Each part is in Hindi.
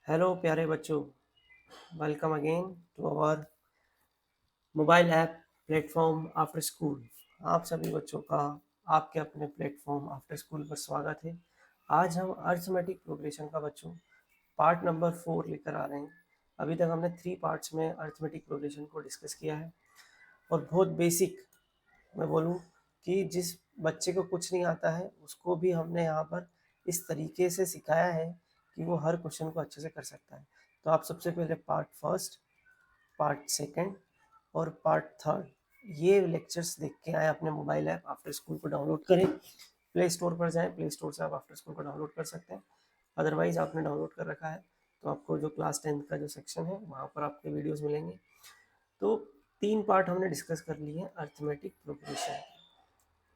हेलो प्यारे बच्चों, welcome again to our mobile app platform after school. आप सभी बच्चों का आपके अपने प्लेटफॉर्म आफ्टर स्कूल पर स्वागत है। आज हम अर्थमेटिक प्रोग्रेशन का बच्चों पार्ट नंबर 4 लेकर आ रहे हैं। अभी तक हमने 3 पार्ट्स में अर्थमेटिक प्रोग्रेशन को डिस्कस किया है और बहुत बेसिक, मैं बोलूँ कि जिस बच्चे को कुछ नहीं आता है उसको भी हमने यहाँ पर इस तरीके से सिखाया है कि वो हर क्वेश्चन को अच्छे से कर सकता है। तो आप सबसे पहले पार्ट फर्स्ट, पार्ट सेकंड और पार्ट थर्ड ये लेक्चर्स देख के आए अपने मोबाइल ऐप आफ्टर स्कूल को डाउनलोड करें। प्ले स्टोर पर जाएं, प्ले स्टोर से आप आफ्टर स्कूल को डाउनलोड कर सकते हैं। अदरवाइज आपने डाउनलोड कर रखा है तो आपको जो क्लास 10th का जो सेक्शन है वहाँ पर आपके वीडियोस मिलेंगे। तो 3 पार्ट हमने डिस्कस कर लिए हैं अर्थमेटिक प्रोग्रेशन,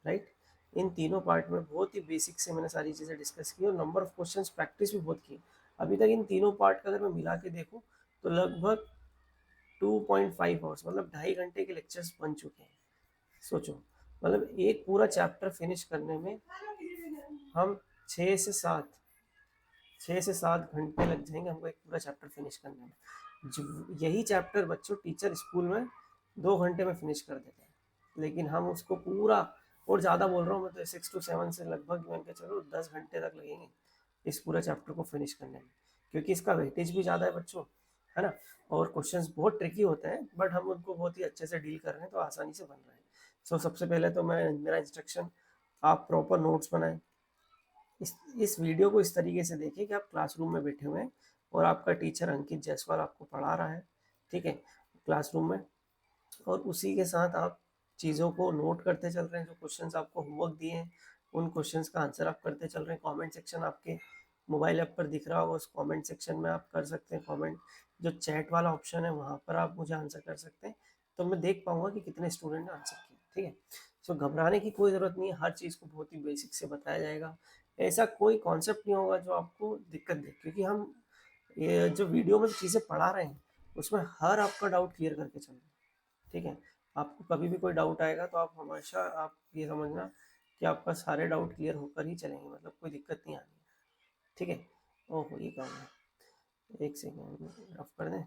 राइट। इन तीनों पार्ट में बहुत ही बेसिक से मैंने सारी चीज़ें डिस्कस की और नंबर ऑफ क्वेश्चंस प्रैक्टिस भी बहुत की। अभी तक इन तीनों पार्ट का अगर मैं मिला के देखूँ तो लगभग 2.5 आवर्स मतलब 2.5 घंटे के लेक्चर्स बन चुके हैं। सोचो, मतलब एक पूरा चैप्टर फिनिश करने में हम 6 से 7 घंटे लग जाएंगे हमको एक पूरा चैप्टर फिनिश करने में। यही चैप्टर बच्चों टीचर स्कूल में 2 घंटे में फिनिश कर देते हैं, लेकिन हम उसको पूरा, और ज़्यादा बोल रहा हूँ मैं, तो 6 to 7 से लगभग मान के चलो 10 घंटे तक लगेंगे इस पूरे चैप्टर को फिनिश करने में, क्योंकि इसका वेटेज भी ज़्यादा है बच्चों, है ना। और क्वेश्चंस बहुत ट्रिकी होते हैं बट हम उनको बहुत ही अच्छे से डील कर रहे हैं तो आसानी से बन रहे हैं। सबसे पहले तो मेरा इंस्ट्रक्शन, आप प्रॉपर नोट्स बनाएं। इस वीडियो को इस तरीके से देखें कि आप क्लासरूम में बैठे हुए हैं और आपका टीचर अंकित जायसवाल आपको पढ़ा रहा है, ठीक है, क्लासरूम में, और उसी के साथ आप चीज़ों को नोट करते चल रहे हैं। जो क्वेश्चंस आपको होमवर्क दिए हैं उन क्वेश्चंस का आंसर आप करते चल रहे हैं। कमेंट सेक्शन आपके मोबाइल ऐप पर दिख रहा होगा, उस कमेंट सेक्शन में आप कर सकते हैं कमेंट। जो चैट वाला ऑप्शन है वहाँ पर आप मुझे आंसर कर सकते हैं, तो मैं देख पाऊंगा कि कितने स्टूडेंट ने आंसर किया, ठीक है। सो घबराने की कोई ज़रूरत नहीं है, हर चीज़ को बहुत ही बेसिक से बताया जाएगा। ऐसा कोई कॉन्सेप्ट नहीं होगा जो आपको दिक्कत दे, क्योंकि हम ये जो वीडियो में चीज़ें पढ़ा रहे हैं उसमें हर आपका डाउट क्लियर करके चल रहे हैं, ठीक है। आपको कभी भी कोई डाउट आएगा तो आप हमेशा आप ये समझना कि आपका सारे डाउट क्लियर होकर ही चलेंगे, मतलब कोई दिक्कत नहीं आनी है, ठीक है। ओहो, ये काम है, एक सेकेंड रफ कर दें,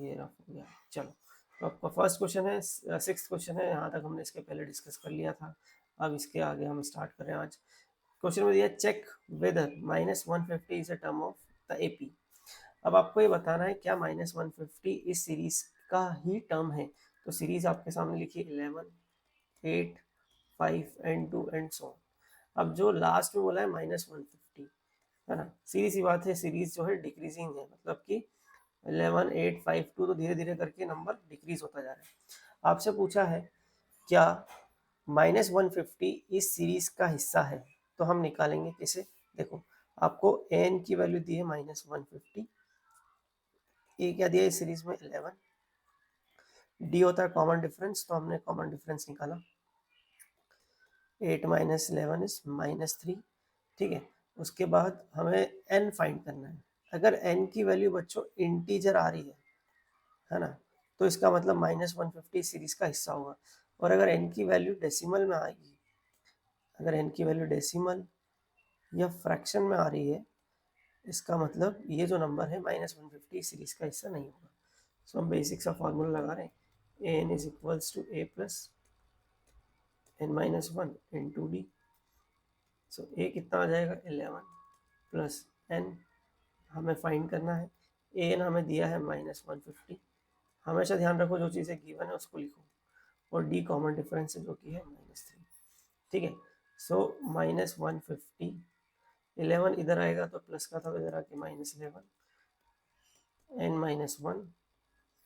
ये रफ हो गया, चलो। तो आपका फर्स्ट क्वेश्चन है, 6th क्वेश्चन है, यहाँ तक हमने इसके पहले डिस्कस कर लिया था। अब इसके आगे हम स्टार्ट कर रहे हैं आज। क्वेश्चन में दिया check whether -150 is a term of the AP. अब आपको ये बताना है क्या -150 इस सीरीज का ही टर्म है। तो सीरीज आपके सामने लिखी 11, 8, 5 एंड 2 एंड सो। अब जो लास्ट में बोला है -150, है ना, सीधी सी बात है, सीरीज जो है डिक्रीजिंग है, मतलब कि 11, 8, 5, 2, तो धीरे धीरे करके नंबर डिक्रीज होता जा रहा है। आपसे पूछा है क्या -150 इस सीरीज का हिस्सा है, तो हम निकालेंगे कैसे। देखो, आपको एन की वैल्यू दी है -150, ए क्या दिया है इस सीरीज में 11, डी होता है कॉमन डिफरेंस, तो हमने कॉमन डिफरेंस निकाला, 8 - 11 इज -3, ठीक है। उसके बाद हमें एन फाइंड करना है। अगर एन की वैल्यू बच्चों इंटीजर आ रही है ना, तो इसका मतलब -150 सीरीज का हिस्सा होगा। और अगर एन की वैल्यू डेसिमल में आएगी, अगर एन की वैल्यू डेसिमल या फ्रैक्शन में आ रही है, इसका मतलब ये जो नंबर है -150 सीरीज का हिस्सा नहीं होगा। सो हम बेसिक सा फॉर्मूला लगा रहे हैं, n is equals to a plus n-1 into d. So a कितना आ जाएगा 11 प्लस एन, हमें फाइंड करना है। एन हमें दिया है -150, हमेशा ध्यान रखो जो चीज़ें गिवन है उसको लिखो, और डी कॉमन डिफरेंस है जो कि है -3, ठीक है। सो -150, 11 इधर आएगा तो प्लस का था, इधर आके -11, n-1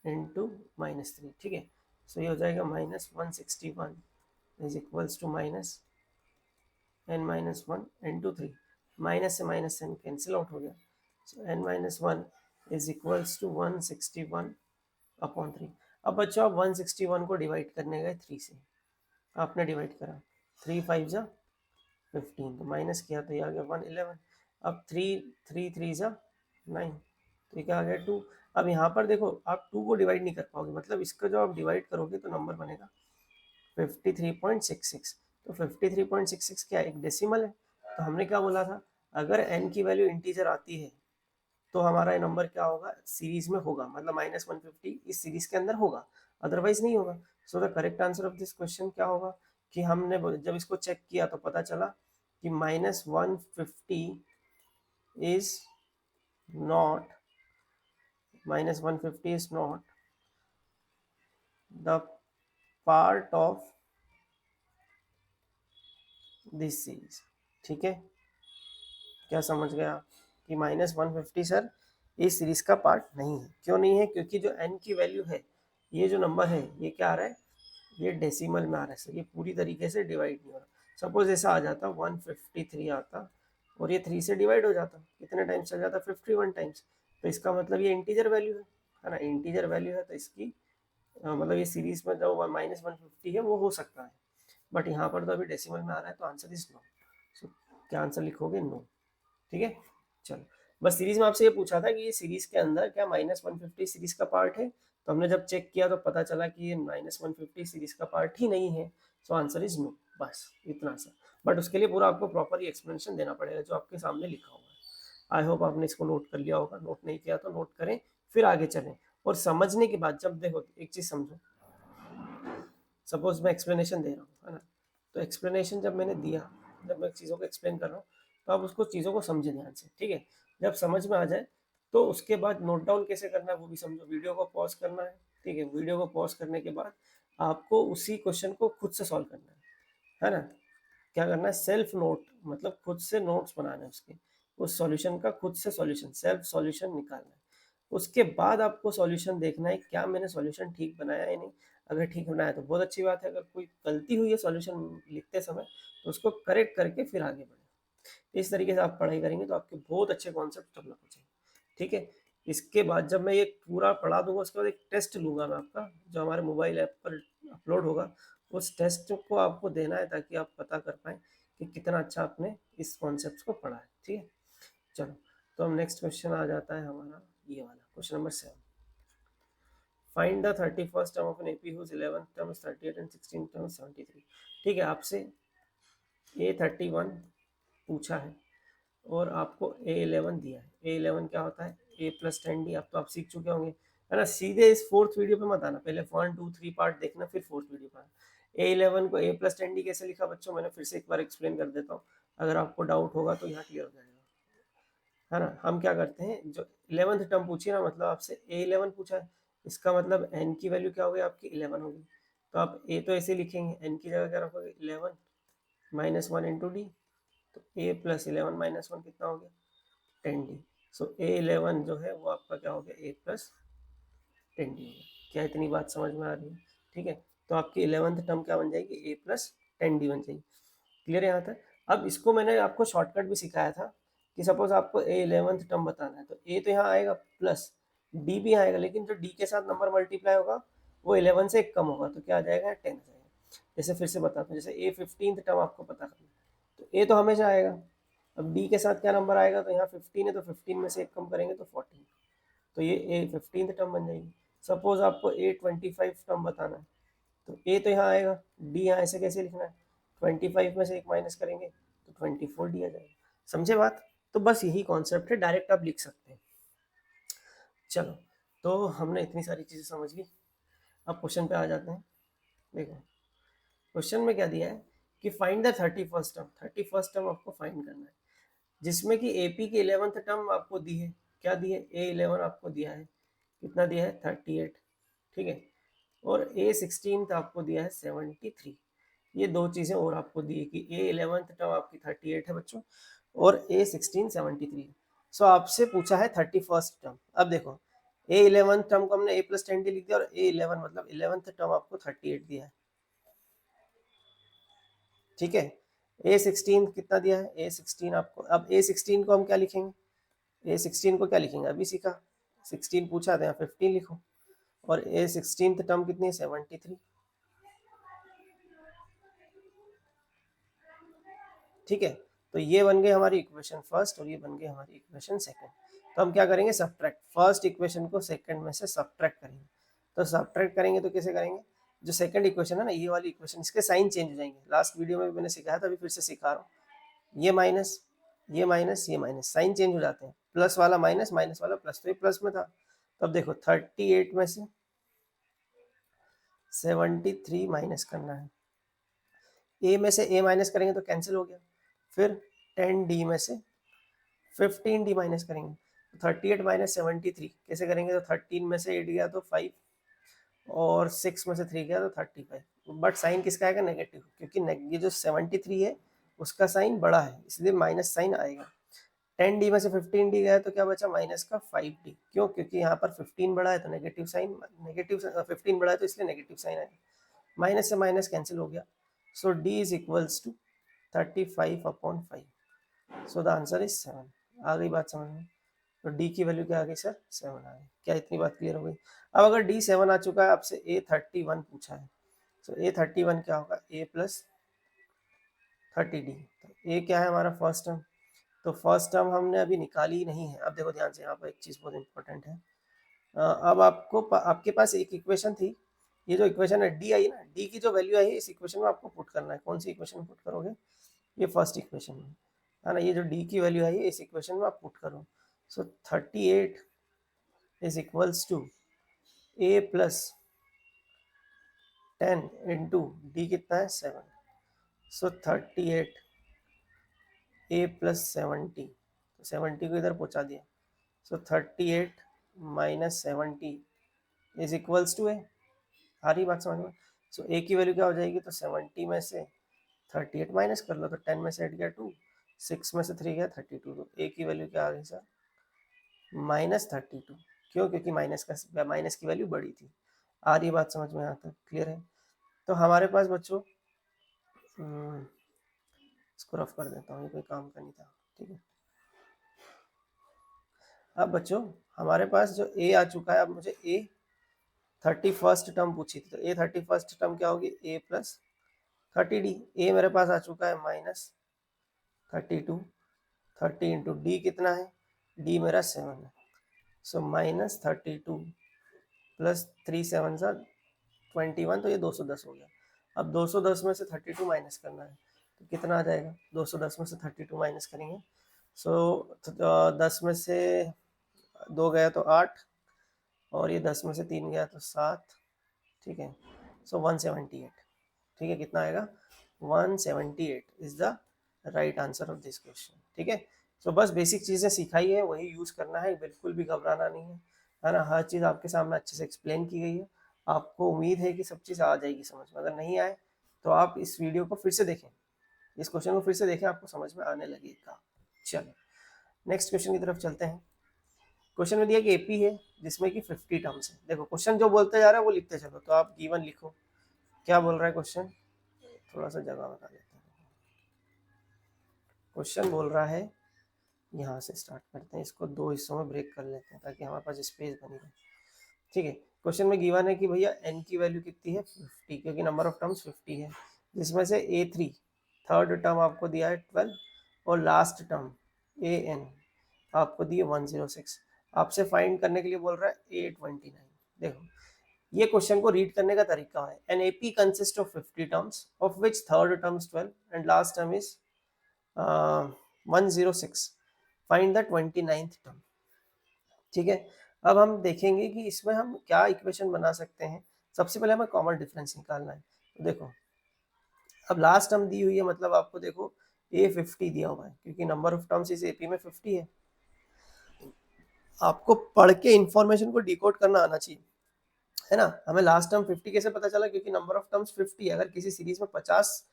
इंटू -3, ठीक है। सो ये हो जाएगा -161 is equals to n-1 into 3, minus से माइनस एन कैंसिल आउट हो गया। So n-1 is equals to 161/3। अब बच्चों आप 161 को डिवाइड करने गए 3 से, आपने डिवाइड करा, 3 5 जा 15, तो माइनस किया तो ये आ गया 111। अब 3 3 3 जा 9, तो ये क्या आ गया 2। अब यहाँ पर देखो, आप 2 को डिवाइड नहीं कर पाओगे, मतलब इसका जो आप डिवाइड करोगे तो नंबर बनेगा 53.66। तो 53.66 क्या है, एक डेसिमल है। तो हमने क्या बोला था, अगर n की वैल्यू इंटीजर आती है तो हमारा ये नंबर क्या होगा, सीरीज में होगा, मतलब -150 इस सीरीज के अंदर होगा, अदरवाइज नहीं होगा। So the correct answer of this question क्या होगा कि हमने जब इसको चेक किया तो पता चला कि -150 is not -150 is not the part of this series. ठीक है, क्या समझ गया कि -150 सर इस सीरीज का पार्ट नहीं है। क्यों नहीं है? क्योंकि जो n की वैल्यू है, ये जो नंबर है ये क्या आ रहा है, ये डेसिमल में आ रहा है सर, ये पूरी तरीके से डिवाइड नहीं हो रहा। सपोज ऐसा आ जाता 153 आता और ये 3 से डिवाइड हो जाता, कितने टाइम्स चल जाता, 51 टाइम्स। तो इसका मतलब ये इंटीजर वैल्यू है ना, इंटीजर वैल्यू है तो इसकी मतलब ये सीरीज में जो -150 है वो हो सकता है, बट यहाँ पर तो अभी डेसिमल में आ रहा है, तो आंसर इज नो। सो क्या आंसर लिखोगे, नो। ठीक है, चलो, बस सीरीज में आपसे ये पूछा था कि ये सीरीज के अंदर क्या -150 सीरीज का पार्ट है, तो हमने जब चेक किया तो पता चला कि ये -150 सीरीज का पार्ट ही नहीं है। सो आंसर इज नो, बस इतना सा। बट उसके लिए पूरा आपको प्रॉपर एक्सप्लेनेशन देना पड़ेगा जो आपके सामने लिखा हुआ है। आई होप आपने इसको नोट कर लिया होगा, नोट नहीं किया तो नोट करें, फिर आगे चलें। और समझने के बाद जब देखो, एक चीज समझो, सपोज मैं एक्सप्लेनेशन दे रहा हूँ, है ना, तो एक्सप्लेनेशन जब मैंने दिया, जब मैं चीज़ों को एक्सप्लेन कर रहा हूँ, तो आप उसको चीज़ों को समझे ध्यान से। ठीक है, जब समझ में आ जाए तो उसके बाद नोट डाउन कैसे करना है वो भी समझो। वीडियो को पॉज करना है, ठीक है, वीडियो को पॉज करने के बाद आपको उसी क्वेश्चन को खुद से सॉल्व करना है ना। क्या करना है, सेल्फ नोट, मतलब खुद से नोट्स बनाना है उसके, उस सॉल्यूशन का खुद से सॉल्यूशन, सेल्फ सॉल्यूशन निकालना है। उसके बाद आपको सॉल्यूशन देखना है क्या मैंने सॉल्यूशन ठीक बनाया है नहीं। अगर ठीक बनाया तो बहुत अच्छी बात है, अगर कोई गलती हुई है सॉल्यूशन लिखते समय तो उसको करेक्ट करके फिर आगे बढ़े। इस तरीके से आप पढ़ाई करेंगे तो आपके बहुत अच्छे कॉन्सेप्ट डेवलप हो जाएंगे। ठीक है, इसके बाद जब मैं ये पूरा पढ़ा दूंगा उसके बाद एक टेस्ट लूंगा मैं आपका, जो हमारे मोबाइल ऐप पर अपलोड होगा। उस टेस्ट को आपको देना है ताकि आप पता कर पाएँ कि कितना अच्छा आपने इस कॉन्सेप्ट को पढ़ा है। ठीक है, चलो, तो हम नेक्स्ट क्वेश्चन आ जाता है हमारा ये वाला, question number 7। Find the 31st term of an AP whose 11th term is 38 and 16th term is 73। ठीक है, आपसे A31 पूछा है और आपको A11 दिया है। A11 क्या होता है, A प्लस 10D। अब तो आप सीख चुके होंगे, है ना। सीधे इस फोर्थ वीडियो पे मत आना, पहले 1 2 3 पार्ट देखना, फिर फोर्थ वीडियो पर आना। A11 को A प्लस 10D कैसे लिखा बच्चों, मैंने फिर से एक बार एक्सप्लेन कर देता हूँ, अगर आपको डाउट होगा तो यहाँ क्लियर हो जाएगा, है ना। हम क्या करते हैं, जो 11th टर्म पूछी ना, मतलब आपसे A11 पूछा है, इसका मतलब n की वैल्यू क्या होगी आपकी, 11 होगी। तो आप A तो ऐसे लिखेंगे, n की जगह क्या रखोगे, 11 -1 इंटू डी। तो A प्लस 11 -1 कितना हो गया, 10D। सो A11 जो है वो आपका क्या हो गया, A प्लस 10D हो गया। क्या इतनी बात समझ में आ रही है? ठीक है, तो आपकी 11th टर्म क्या बन जाएगी, A प्लस 10D बन जाएगी। क्लियर है यहाँ तक? अब इसको मैंने आपको शॉर्टकट भी सिखाया था कि सपोज आपको A11th टर्म बताना है तो A तो यहाँ आएगा प्लस, D भी आएगा, लेकिन जो D के साथ नंबर मल्टीप्लाई होगा वो 11 से कम होगा, तो क्या आ जाएगा, 10 आ जाएगा। जैसे फिर से बताता हूँ, जैसे A15th टर्म आपको पता करना है तो A तो हमेशा आएगा। अब D के साथ क्या नंबर आएगा, तो यहाँ 15 है तो 15 में से एक कम करेंगे तो 14, तो ये A15th टर्म बन जाएगी। सपोज आपको A25 टर्म बताना है तो A तो यहाँ आएगा, D यहाँ ऐसे कैसे लिखना है, 25 में से एक माइनस करेंगे तो 24 D आ जाएगा। समझे बात? तो बस यही कॉन्सेप्ट है, डायरेक्ट आप लिख सकते हैं। चलो, तो हमने इतनी सारी चीज़ें समझ ली, अब क्वेश्चन पे आ जाते हैं। देखो, क्वेश्चन में क्या दिया है कि find the 31st term, 31st term आपको फाइंड करना है, जिसमें कि AP की 11th टर्म आपको दी है। क्या दी है, A11 आपको दिया है, कितना दिया है, 38। ठीक है, और A16 आपको दिया है 73। ये दो चीज़ें और आपको दी है कि A11th टर्म आपकी 38 है बच्चों, और A16 73 है। सो आपसे पूछा है 31st टर्म। अब देखो, A11th टर्म को हमने A प्लस 10D लिख दिया और A11 मतलब 11th टर्म आपको 38 दिया है। ठीक है, A16 कितना दिया है, A16 आपको, अब A16 को हम क्या लिखेंगे, A16 को क्या लिखेंगे, अभी सीखा, 16 पूछा था, यहाँ 15 लिखो, और A16 टर्म कितनी है, 73। ठीक है, तो ये बन गई हमारी इक्वेशन फर्स्ट और ये बन गई हमारी इक्वेशन सेकंड। तो हम क्या करेंगे, सब्ट्रैक्ट, फर्स्ट इक्वेशन को सेकंड में से सब्ट्रैक्ट करेंगे। तो सब्ट्रैक्ट करेंगे तो कैसे करेंगे, जो सेकंड इक्वेशन है ना, ये वाली इक्वेशन, इसके साइन चेंज हो जाएंगे। लास्ट वीडियो में मैंने सिखाया था, अभी फिर से सिखा रहा हूँ। ये माइनस, ये माइनस, ये माइनस, साइन चेंज हो जाते हैं। प्लस वाला माइनस, माइनस वाला प्लस, तो ये प्लस में था। तो अब देखो 38 में से 73 माइनस करना है, ए में से ए माइनस करेंगे तो कैंसिल हो गया, फिर 10d में से 15d माइनस करेंगे तो 38 माइनस 73 कैसे करेंगे, तो 13 में से 8 गया तो 5 और 6 में से 3 गया तो 35, बट साइन किसका आएगा, नेगेटिव, क्योंकि ये जो 73 है उसका साइन बड़ा है इसलिए माइनस साइन आएगा। 10d में से 15d गया तो क्या बचा, माइनस का 5d, क्यों, क्योंकि यहाँ पर 15 बड़ा है तो नेगेटिव साइन, नेगेटिव 15 बड़ा है तो इसलिए नेगेटिव साइन आएगा, माइनस से माइनस कैंसिल हो गया। So d is equals to 35/5, so the answer is 7। आ गई बात समझ में, तो d की वैल्यू क्या आ गई सर, 7 आ गई। क्या इतनी बात क्लियर हो गई। अब अगर d 7 आ चुका है, आपसे a31 पूछा है, तो a31 क्या होगा, a प्लस 30d, तो a क्या है हमारा फर्स्ट टर्म, तो फर्स्ट टर्म हमने अभी निकाली नहीं है। अब देखो ध्यान से, यहाँ पर एक चीज़ बहुत इंपॉर्टेंट है। अब आपके पास एक इक्वेशन थी, ये जो इक्वेशन है डी आई ना, डी की जो वैल्यू आई है इस इक्वेशन में आपको पुट करना है। कौन सी इक्वेशन में पुट करोगे, ये फर्स्ट इक्वेशन में है ना, ये जो डी की वैल्यू आई है इस इक्वेशन में आप पुट करो। So 38 is equals to a plus 10 into d कितना है 7, सो 38 ए प्लस 70, तो 70 को इधर पहुंचा दिया, सो 38 माइनस 70 इज इक्वल्स टू ए। आ रही बात समझ में। सो ए की वैल्यू क्या हो जाएगी, तो 70 में से 38 माइनस कर लो, तो 10 में से 8 गया 2, 6 में से 3 गया 32, तो ए की वैल्यू क्या आ गई सर, -32। क्यों, क्योंकि माइनस की वैल्यू बड़ी थी। आ रही बात समझ में, यहाँ तक क्लियर है। तो हमारे पास बच्चों, इसको रफ कर देता हूँ, ये कोई काम का नहीं था, ठीक है। अब बच्चों हमारे पास जो ए आ चुका है, अब मुझे ए 31st टर्म पूछी थी, तो ए 31st टर्म क्या होगी, ए प्लस 30d। ए मेरे पास आ चुका है -32, 30 इंटू डी कितना है, डी मेरा 7 है, सो -32 प्लस 3 7 सा 21, तो ये 210 हो गया। अब 210 में से 32 माइनस करना है, तो कितना आ जाएगा, 210 में से 32 माइनस करेंगे, सो 10 में से 2 गया तो 8, और ये 10 में से 3 गया तो 7, ठीक है। सो 178, ठीक है, कितना आएगा, 178 is the right answer of this question, ठीक है। सो बस बेसिक चीज़ें सिखाई है वही यूज़ करना है, बिल्कुल भी घबराना नहीं है ना। हर चीज़ आपके सामने अच्छे से एक्सप्लेन की गई है, आपको उम्मीद है कि सब चीज़ आ जाएगी समझ में। अगर नहीं आए तो आप इस वीडियो को फिर से देखें, इस क्वेश्चन को फिर से देखें, आपको समझ में आने लगेगा। चलो नेक्स्ट क्वेश्चन की तरफ चलते हैं। क्वेश्चन में दिया कि एपी है जिसमें कि 50 टर्म्स है। देखो क्वेश्चन जो बोलते जा रहा है वो लिखते चलो, तो आप गिवन लिखो, क्या बोल रहा है क्वेश्चन, थोड़ा सा जगह बता देते हैं। क्वेश्चन बोल रहा है, यहाँ से स्टार्ट करते हैं, इसको दो हिस्सों में ब्रेक कर लेते हैं ताकि हमारे पास स्पेस बनी रहे, ठीक है। क्वेश्चन में गिवन है कि भैया n की वैल्यू कितनी है 50, क्योंकि नंबर ऑफ टर्म्स 50 है, जिसमें से a3 थर्ड टर्म आपको दिया है 12 और लास्ट टर्म an आपको दिए 106। आपसे फाइंड करने के लिए बोल रहा है a29। देखो ये क्वेश्चन को रीड करने का तरीका है, an AP consist of 50 terms of which third terms 12 and last term is 106, find the 29th term, ठीक है। अब हम देखेंगे कि इसमें हम क्या इक्वेशन बना सकते हैं। सबसे पहले हमें कॉमन डिफरेंस निकालना है। तो देखो अब लास्ट टर्म दी हुई है, मतलब आपको देखो a50 दिया हुआ है, क्योंकि नंबर ऑफ टर्म्स इस AP में 50 है। आपको पढ़ के इंफॉर्मेशन को डिकोड करना आना चाहिए, है ना। हमें लास्ट टर्म 50 कैसे पता चला, क्योंकि नंबर ऑफ टर्म्स 50 है। अगर किसी सीरीज में 50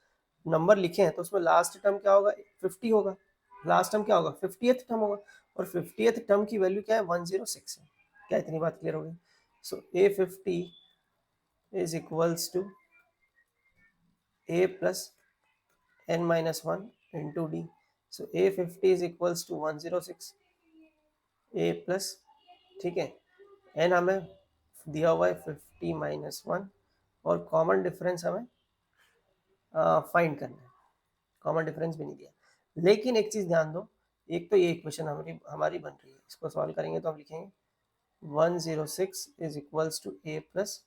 नंबर लिखे हैं तो उसमें लास्ट टर्म क्या होगा, 50 होगा। लास्ट टर्म क्या होगा, 50th टर्म होगा, और 50th टर्म की वैल्यू क्या है, 106 है। क्या इतनी बात क्लियर हो गई। So a50 is equals to a plus n-1 into d. So a50 is equals to 106 a plus, ठीक है, n हमें दिया हुआ है 50 - 1, और कॉमन डिफरेंस हमें फाइंड करना है। कॉमन डिफरेंस भी नहीं दिया, लेकिन एक चीज ध्यान दो, एक तो ये इक्वेशन हमारी बन रही है, इसको सॉल्व करेंगे तो हम लिखेंगे 106 is equals to a plus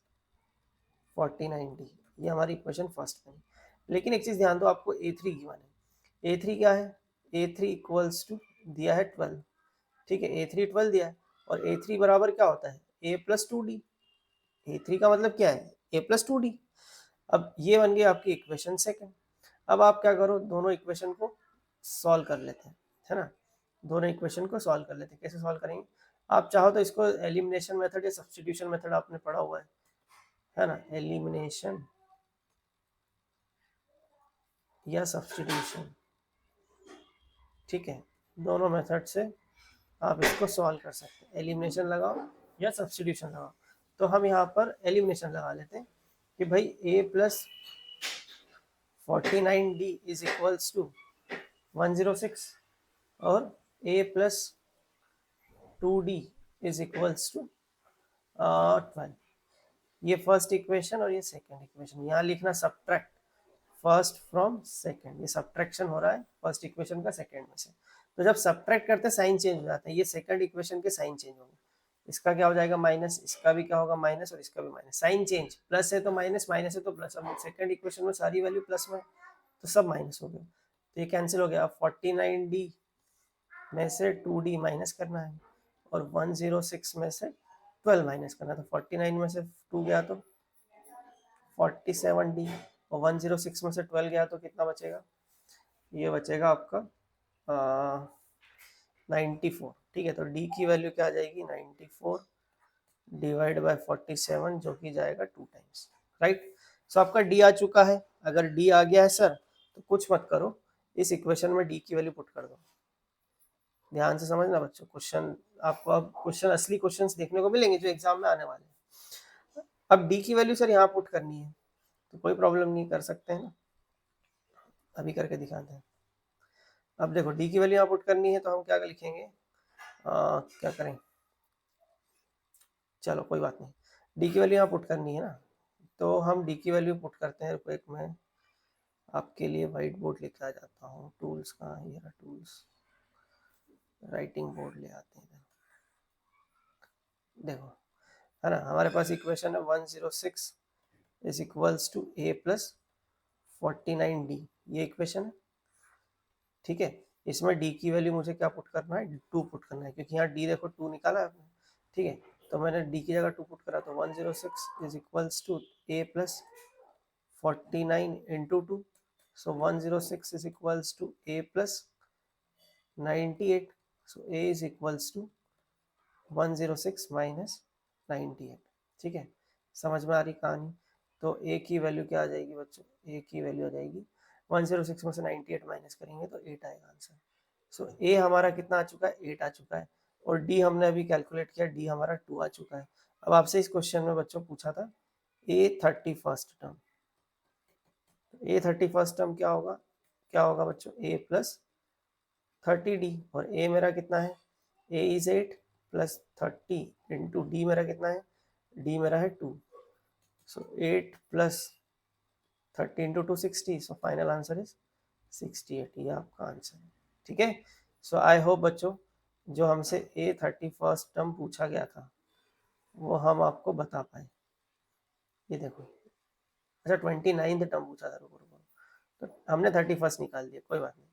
49d, ये हमारी इक्वेशन फर्स्ट बनी। लेकिन एक चीज ध्यान दो, आपको a3 गिवन है। a3 क्या है, a3 इक्वल्स टू दिया है 12, ठीक है, A3 12 दिया है, और A3 बराबर क्या होता है, A+2D। A3 का मतलब क्या है, A+2D। अब ये बन गई आपकी इक्वेशन सेकंड। अब आप क्या करो, दोनों इक्वेशन को सॉल्व कर लेते हैं, है ना। दोनों इक्वेशन को सॉल्व कर लेते हैं। कैसे सॉल्व करेंगे, आप चाहो तो इसको एलिमिनेशन मेथड या सब्स्टिट्यूशन मेथड आपने पढ़ा हुआ है ना, एलिमिनेशन या सब्स्टिट्यूशन, ठीक है, दोनों मेथड से आप इसको सॉल्व कर सकते हैं। एलिमिनेशन लगाओ या सब्स्टिट्यूशन लगाओ। तो हम यहाँ पर एलिमिनेशन लगा लेते हैं कि भाई A+49D इज इक्वल्स टू 106 और A+2D इज इक्वल्स टू 12। ये फर्स्ट इक्वेशन और ये सेकंड इक्वेशन। यहाँ लिखना सब्ट्रैक्ट फर्स्ट फ्रॉम सेकंड, ये सब्ट्रैक्शन हो रहा है फर्स्ट इक्वेशन का सेकंड में से। तो जब सब्ट्रैक्ट करते हैं साइन चेंज हो जाता है, ये सेकंड इक्वेशन के साइन चेंज होंगे। इसका क्या हो जाएगा माइनस, इसका भी क्या होगा माइनस, और इसका भी माइनस। साइन चेंज, प्लस है तो माइनस, माइनस है तो प्लस। अब सेकंड इक्वेशन में सारी वैल्यू प्लस में, तो सब माइनस हो गए, तो ये कैंसिल हो गया। अब 49D में से 2D माइनस करना है, और 106 में से 12 माइनस करना है। तो 49 में से 2 गया तो 47D, और 106 में से 12 गया तो कितना बचेगा, ये बचेगा आपका 94। ठीक है, तो D की वैल्यू क्या आ जाएगी 94 डिवाइड बाय 47, जो कि जाएगा 2 टाइम्स, राइट। सो आपका D आ चुका है। अगर D आ गया है सर, तो कुछ मत करो, इस इक्वेशन में D की वैल्यू पुट कर दो। ध्यान से समझना बच्चों, क्वेश्चन आपको अब क्वेश्चन, असली क्वेश्चंस देखने को मिलेंगे जो एग्जाम में आने वाले हैं। अब D की वैल्यू सर यहाँ पुट करनी है, तो कोई प्रॉब्लम नहीं, कर सकते हैं ना, अभी करके दिखाते हैं। अब देखो D की वैल्यू यहाँ पुट करनी है, तो हम क्या लिखेंगे, क्या करें, चलो कोई बात नहीं, D की वैल्यू यहाँ पुट करनी है ना, तो हम D की वैल्यू पुट करते हैं। रुको एक मैं आपके लिए वाइट बोर्ड लेकर आ जाता हूँ, टूल्स कहाँ है, ये रहा टूल्स, राइटिंग बोर्ड ले आते हैं। देखो, है ना, हमारे पास इक्वेशन है 106 इज इक्वल्स टू A+49D, ये इक्वेशन है, ठीक है। इसमें D की वैल्यू मुझे क्या पुट करना है, 2 पुट करना है, क्योंकि यहाँ D देखो 2 निकाला है आपने, ठीक है। तो मैंने D की जगह 2 पुट करा, तो 106 is equals to A+49 into 2, so 106 is equals to A+98, so A is equals to 106 minus 98, ठीक है। समझ में आ रही कहानी। तो A की वैल्यू क्या आ जाएगी बच्चों, A की वैल्यू आ जाएगी 106 में से 98 माइनस करेंगे तो 8 आएगा आंसर। सो A हमारा कितना आ चुका है, 8 आ चुका है, और D हमने अभी कैलकुलेट किया, D हमारा 2 आ चुका है। अब आपसे इस क्वेश्चन में बच्चों पूछा था A31 टर्म, A31 टर्म क्या होगा, क्या होगा बच्चों, A+30D, और A मेरा कितना है, A is 8 plus 30 into D मेरा कितना है, D मेरा है 2, सो 8 plus 30 into 2 60, so final answer is 68, ये आपका आंसर है, ठीक है। सो आई होप बच्चों, जो हमसे A31 टर्म पूछा गया था वो हम आपको बता पाए। ये देखो, अच्छा 29 टर्म पूछा था, रुको रुको, तो हमने 31 निकाल दिया, कोई बात नहीं।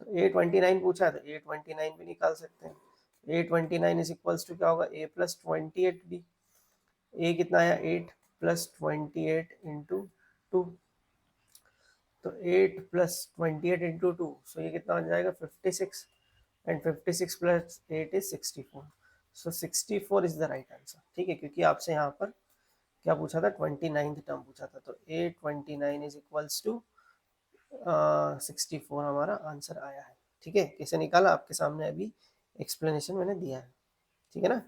तो A29 पूछा है, तो A29 भी निकाल सकते हैं। A29 इज इक्वल्स टू क्या होगा, A+28D। A कितना आया, 8 प्लस 28 इंटू 2, तो 8 प्लस 28 इंटू 2, सो ये कितना हो जाएगा 56, and 56 plus 8 is 64, so 64 is the right answer, ठीक है। क्योंकि आपसे यहाँ पर क्या पूछा था, 29 टर्म पूछा था, तो A29 इज इक्वल्स टू 64 हमारा आंसर आया है, ठीक है। कैसे निकाला आपके सामने अभी एक्सप्लेनेशन मैंने दिया है, ठीक है ना।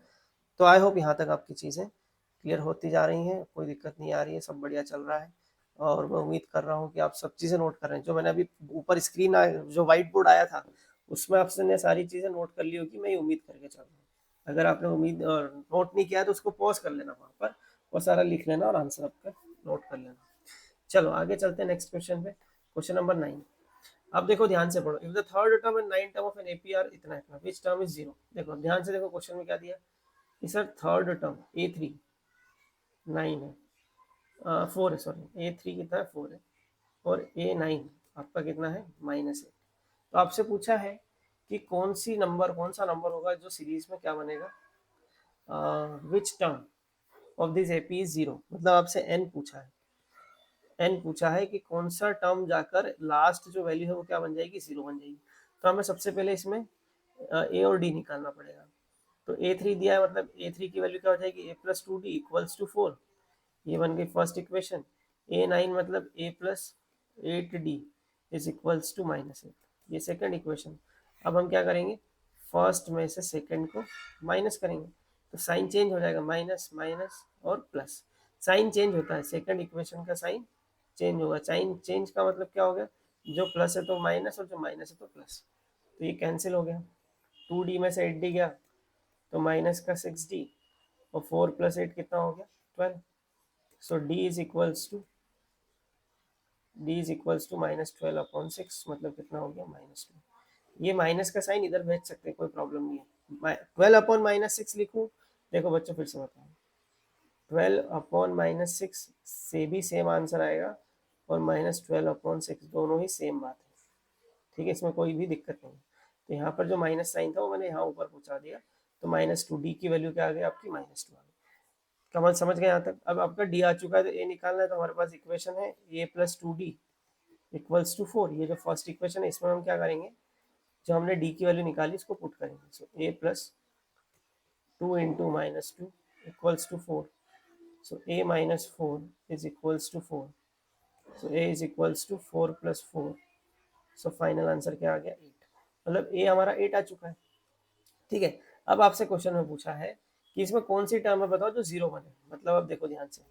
तो आई होप यहाँ तक आपकी चीज़ें क्लियर होती जा रही हैं, कोई दिक्कत नहीं आ रही है, सब बढ़िया चल रहा है। और मैं उम्मीद कर रहा हूँ कि आप सब चीज़ें नोट कर रहे हैं। जो मैंने अभी ऊपर स्क्रीन जो व्हाइट बोर्ड आया था, उसमें आपने सारी चीज़ें नोट कर ली होगी, मैं उम्मीद करके चल रहा हूँ। अगर आपने उम्मीद नोट नहीं किया तो उसको पॉज कर लेना वहाँ पर, और सारा लिख लेना और आंसर आपका नोट कर लेना। चलो आगे चलते हैं नेक्स्ट क्वेश्चन पे, क्वेश्चन नंबर 9। अब देखो ध्यान से पढ़ो, if the third term and 9 term of an AP are इतना इतना, विच टर्म इज जीरो। देखो ध्यान से देखो, क्वेश्चन में क्या दिया कि सर थर्ड टर्म A3 9 है, 4 है, सॉरी A3 कितना है 4 है, और A9 आपका कितना है -8। तो आपसे पूछा है कि कौन सा नंबर होगा जो सीरीज में क्या बनेगा, which term of this AP is zero, मतलब आपसे एन पूछा है, एन पूछा है कि कौन सा टर्म जाकर लास्ट जो वैल्यू है वो क्या बन जाएगी, जीरो बन जाएगी। तो हमें सबसे पहले इसमें ए और डी निकालना पड़ेगा। तो ए थ्री दिया है, मतलब ए थ्री की वैल्यू क्या हो जाएगी, a plus two d equals to four, ये बन गई फर्स्ट इक्वेशन। ए नाइन मतलब a plus eight d is equals to minus eight, ये सेकंड इक्वेशन। अब हम क्या करेंगे, फर्स्ट में से सेकंड को माइनस करेंगे, तो साइन चेंज हो जाएगा, माइनस माइनस और प्लस, साइन चेंज होता है, सेकंड इक्वेशन का साइन चेंज होगा। साइन चेंज का मतलब क्या हो गया, जो प्लस है तो माइनस और जो माइनस है तो प्लस, तो ये कैंसिल हो गया। टू डी में से एट डी गया तो माइनस का सिक्स डी, और फोर प्लस एट कितना हो गया, 12। So d is equals to minus 12/6, मतलब कितना हो गया, -2। ये माइनस का साइन इधर भेज सकते हैं, कोई प्रॉब्लम नहीं है। 12/-6 लिखूं, देखो बच्चों फिर से बताओ, 12/-6 से भी सेम आंसर आएगा, और -12/6 दोनों ही सेम बात है, ठीक है, इसमें कोई भी दिक्कत नहीं। तो यहाँ पर जो माइनस साइन था वो मैंने यहाँ ऊपर पहुँचा दिया, तो -2 डी की वैल्यू क्या आ गई आपकी, -2 आ गई। कमल समझ गए यहाँ तक। अब आपका डी आ चुका है, तो ए निकालना है, तो हमारे पास इक्वेशन है a plus two d equals to four, ये जो फर्स्ट इक्वेशन है इसमें हम क्या करेंगे, जो हमने डी की वैल्यू निकाली इसको पुट करेंगे। So a plus two into -2 equals to four, so a -4 is equals to four, so a is equals to 4 + 4, सो फाइनल आंसर क्या आ गया, 8, मतलब ए हमारा 8 आ चुका है, ठीक है। अब आपसे क्वेश्चन में पूछा है कि इसमें कौन सी टर्म है बताओ जो जीरो बने, मतलब अब देखो ध्यान से,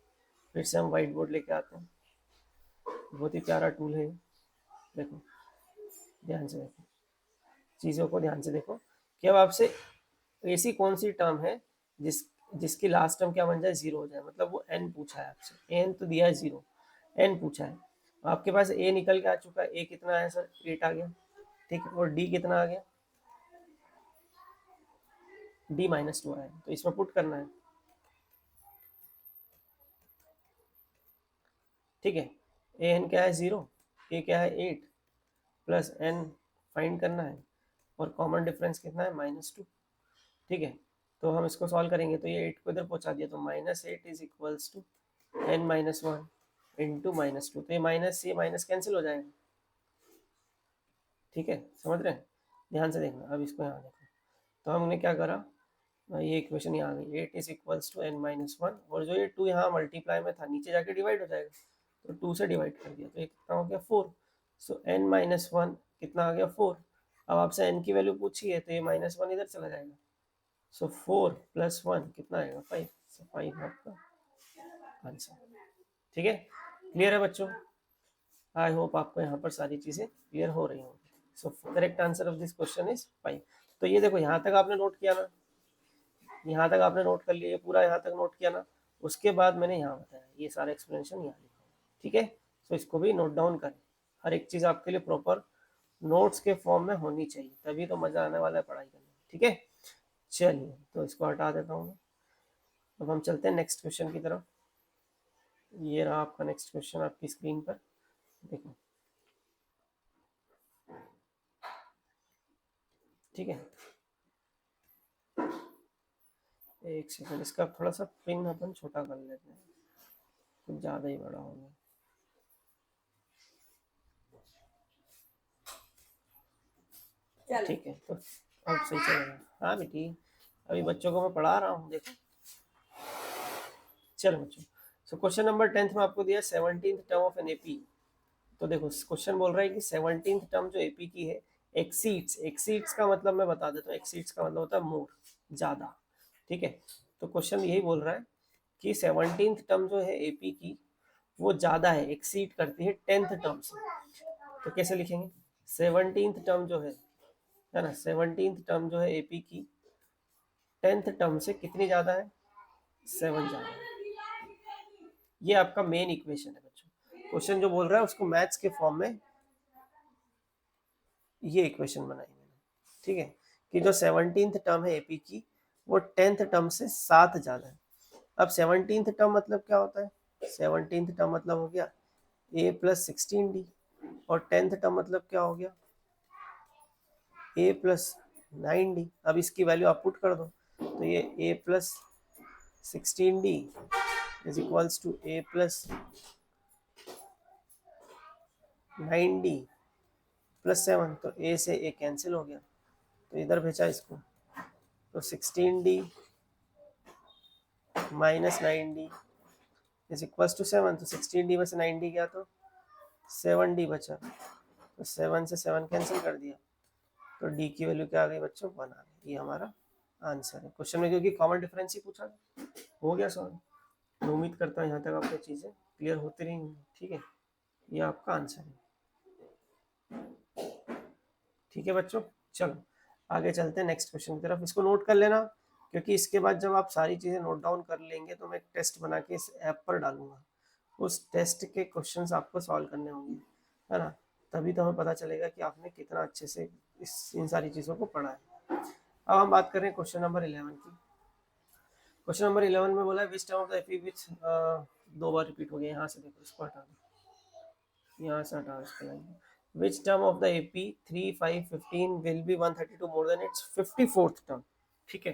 फिर से हम व्हाइट बोर्ड लेके आते हैं, बहुत ही प्यारा टूल है, देखो ध्यान से देखो, चीज़ों को ध्यान से देखो, कि अब आपसे ऐसी कौन सी टर्म है जिसकी लास्ट टर्म क्या बन जाए, जीरो हो जाए, मतलब वो एन पूछा है आपसे, एन तो दिया है जीरो, एन पूछा है, आपके पास ए निकल के आ चुका है, ए कितना आया सर, 8 आ गया, ठीक है, और डी कितना आ गया, डी -2 आया, तो इसमें पुट करना है, ठीक है। ए एन क्या है, जीरो, ए क्या है 8, प्लस एन फाइंड करना है, और कॉमन डिफरेंस कितना है, -2, ठीक है। तो हम इसको सॉल्व करेंगे, तो ये 8 को इधर पहुंचा दिया, तो -8 is equals to n-1 into -2, तो ये माइनस, ये माइनस कैंसिल हो जाएगा, ठीक है, समझ रहे हैं, ध्यान से देखना। अब इसको यहाँ देखो, तो हमने क्या करा, ये इक्वेशन यहाँ आ गई, 8 इज इक्वल्स टू n-1, और जो ये 2 यहाँ मल्टीप्लाई में था नीचे जाके डिवाइड हो जाएगा, तो 2 से डिवाइड कर दिया, तो ये कितना हो गया 4, सो n-1 कितना आ गया 4। अब आपसे n की वैल्यू पूछी है, तो ये -1 इधर चला जाएगा, सो 4 + 1 कितना आएगा 5, सो 5 आपका आंसर, ठीक है। क्लियर है बच्चों, आई होप आपको यहाँ पर सारी चीज़ें क्लियर हो रही होंगी। So correct answer of this question is 5। तो ये देखो यहाँ तक आपने नोट किया ना, यहाँ तक आपने नोट कर लिया, ये पूरा यहाँ तक नोट किया ना, उसके बाद मैंने यहाँ बताया, ये सारा एक्सप्लेनेशन यहाँ लिखा, ठीक है। सो इसको भी नोट डाउन करें, हर एक चीज़ आपके लिए प्रॉपर नोट्स के फॉर्म में होनी चाहिए, तभी तो मज़ा आने वाला है पढ़ाई करने में, ठीक है। चलिए, तो इसको हटा देता हूँ। अब हम चलते हैं नेक्स्ट क्वेश्चन की तरफ। ये रहा आपका नेक्स्ट क्वेश्चन आपकी स्क्रीन पर, देखो, ठीक है। एक सेकंड, इसका थोड़ा सा पिन अपन छोटा कर लेते हैं, कुछ ज़्यादा ही बड़ा हो गया, ठीक है। तो अब सही चलेगा, हाँ बेटी, अभी बच्चों को मैं पढ़ा रहा हूँ, देखो। चलो बच्चों, सो क्वेश्चन नंबर 10 में आपको दिया 17th term of an AP. तो देखो क्वेश्चन बोल रहा है कि 17th टर्म जो एपी की है, एक्सीड्स, एक्सीड्स का मतलब मैं बता देता हूँ, एक्सीड्स का मतलब होता है मोर, ज़्यादा, ठीक है। तो क्वेश्चन यही बोल रहा है कि 17th टर्म जो है एपी की वो ज़्यादा है, एक्सीड करती है 10th टर्म से। तो कैसे लिखेंगे, 17th टर्म जो है ना, 17th टर्म जो है एपी की 10th टर्म से कितनी ज़्यादा है, 7 ज़्यादा है। ये आपका मेन इक्वेशन है बच्चों, क्वेश्चन जो बोल रहा है उसको मैथ्स के फॉर्म में ये इक्वेशन बनाई मैंने, ठीक है, कि जो 17th टर्म है एपी की वो 10th टर्म से 7 ज़्यादा है। अब 17th टर्म मतलब क्या होता है, 17th टर्म मतलब हो गया a + 16d, और 10th टर्म मतलब क्या हो गया, a प्लस 9d। अब इसकी वैल्यू आप पुट कर दो, तो ये a plus 16d is equals to a plus 9d plus 7। तो a से a कैंसिल हो गया, तो इधर भेजा इसको, तो 16d minus 9d is equals to 7। तो 16d में से 9d गया तो 7d बचा, तो 7 से 7 कैंसिल कर दिया, तो d की वैल्यू क्या आ गई बच्चों, 1 आ गई। ये हमारा आंसर है क्वेश्चन में, क्योंकि कॉमन डिफरेंस ही पूछा हो गया सॉल्व। मैं उम्मीद करता हूँ यहाँ तक आपको चीज़ें क्लियर होती रही, ठीक है। ये आपका आंसर है, ठीक है बच्चों। चलो आगे चलते हैं नेक्स्ट क्वेश्चन की तरफ। इसको नोट कर लेना, क्योंकि इसके बाद जब आप सारी चीज़ें नोट डाउन कर लेंगे तो मैं एक टेस्ट बना के इस ऐप पर डालूंगा। उस टेस्ट के क्वेश्चंस आपको सॉल्व करने होंगे, है ना। तभी तो हमें पता चलेगा कि आपने कितना अच्छे से इन सारी चीज़ों को पढ़ा है। अब हम बात कर रहे हैं क्वेश्चन नंबर 11 की। क्वेश्चन नंबर 11 में बोला है which term of the AP which, 2 bar repeat हो गया। यहाँ से देखो, इसको हटा दो, यहाँ से हटा इसको line. Which term of the AP 3, 5, 15 will be 132 more than its 54th term? ठीक है,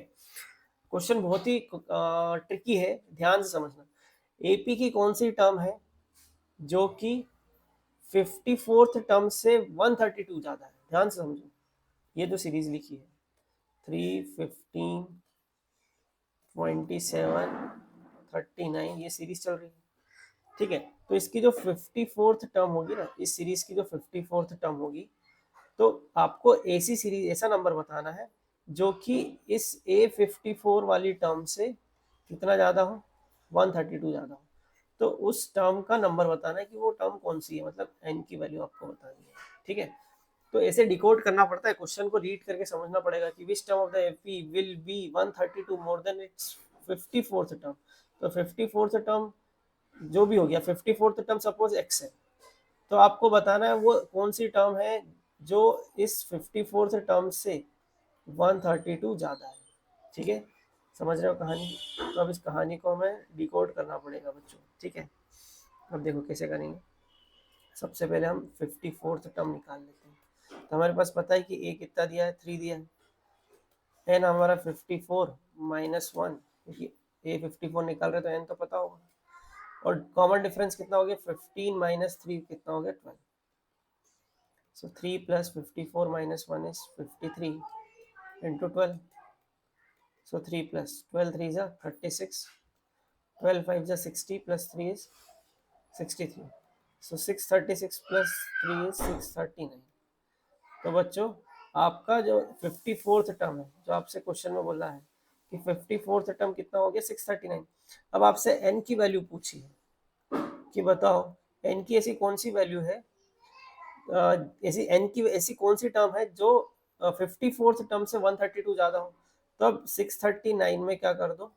क्वेश्चन बहुत ही ट्रिकी है, ध्यान से समझना। एपी की कौन सी टर्म है जो कि 54th टर्म से 132 ज्यादा है? ध्यान से समझो, ये जो सीरीज लिखी है 3, 15, 27, 39, ये सीरीज चल रही है, ठीक है। तो इसकी जो 54th टर्म होगी ना, इस सीरीज की जो 54th टर्म होगी, तो आपको ऐसी सीरीज, ऐसा नंबर बताना है जो कि इस A54 वाली टर्म से कितना ज़्यादा हो, 132 ज़्यादा हो। तो उस टर्म का नंबर बताना है कि वो टर्म कौन सी है, मतलब n की वैल्यू आपको बतानी है, ठीक है। तो ऐसे डिकोड करना पड़ता है, क्वेश्चन को रीड करके समझना पड़ेगा कि which term of the AP will be 132 more than it's 54th term. तो 54th टर्म जो भी हो गया, 54th टर्म सपोज x है, तो आपको बताना है वो कौन सी टर्म है जो इस 54th टर्म से 132 ज़्यादा है, ठीक है। समझ रहे हो कहानी? तो अब इस कहानी को हमें डिकोड करना पड़ेगा बच्चों, ठीक है। अब देखो कैसे करेंगे। सबसे पहले हम 54th टर्म निकाल लेते हैं। तो हमारे पास पता है कि a कितना दिया है, 3 दिया है। n हमारा 54 माइनस 1, क्योंकि a 54 निकाल रहे तो n तो पता होगा। और कॉमन डिफरेंस कितना हो गया, 15 माइनस 3 कितना हो गया, 12। So 3 plus 54 minus 1 is 53 into 12. So 3 plus 12 3 is 36. 12 5 is 60 plus 3 is 63. So 636 plus 3 is 639. तो बच्चों आपका जो 54th टर्म है, जो आपसे क्वेश्चन में बोला है कि 54th टर्म कितना हो गया, 639। अब आपसे n की वैल्यू पूछी है कि बताओ n की ऐसी कौन सी वैल्यू है, ऐसी n की ऐसी कौन सी टर्म है जो 54th टर्म से 132 ज्यादा हो। तो अब 639 में क्या कर दो,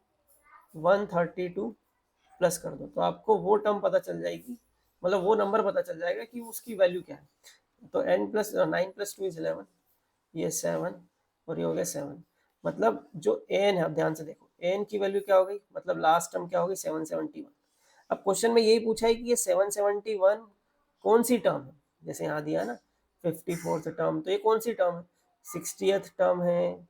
132 प्लस कर दो, तो आपको वो टर्म पता चल जाएगी, मतलब वो नंबर पता चल जाएगा कि उसकी वैल्यू क्या है। तो n प्लस 9 प्लस 2 इज 11, ये 7 और ये हो गया 7। मतलब जो n है, अब ध्यान से देखो, n की वैल्यू क्या हो गई, मतलब लास्ट टर्म क्या हो गई, 771। अब क्वेश्चन में यही पूछा है कि ये 771 कौन सी टर्म है। जैसे यहाँ दिया ना 54th टर्म, तो ये कौन सी टर्म है, 60th टर्म है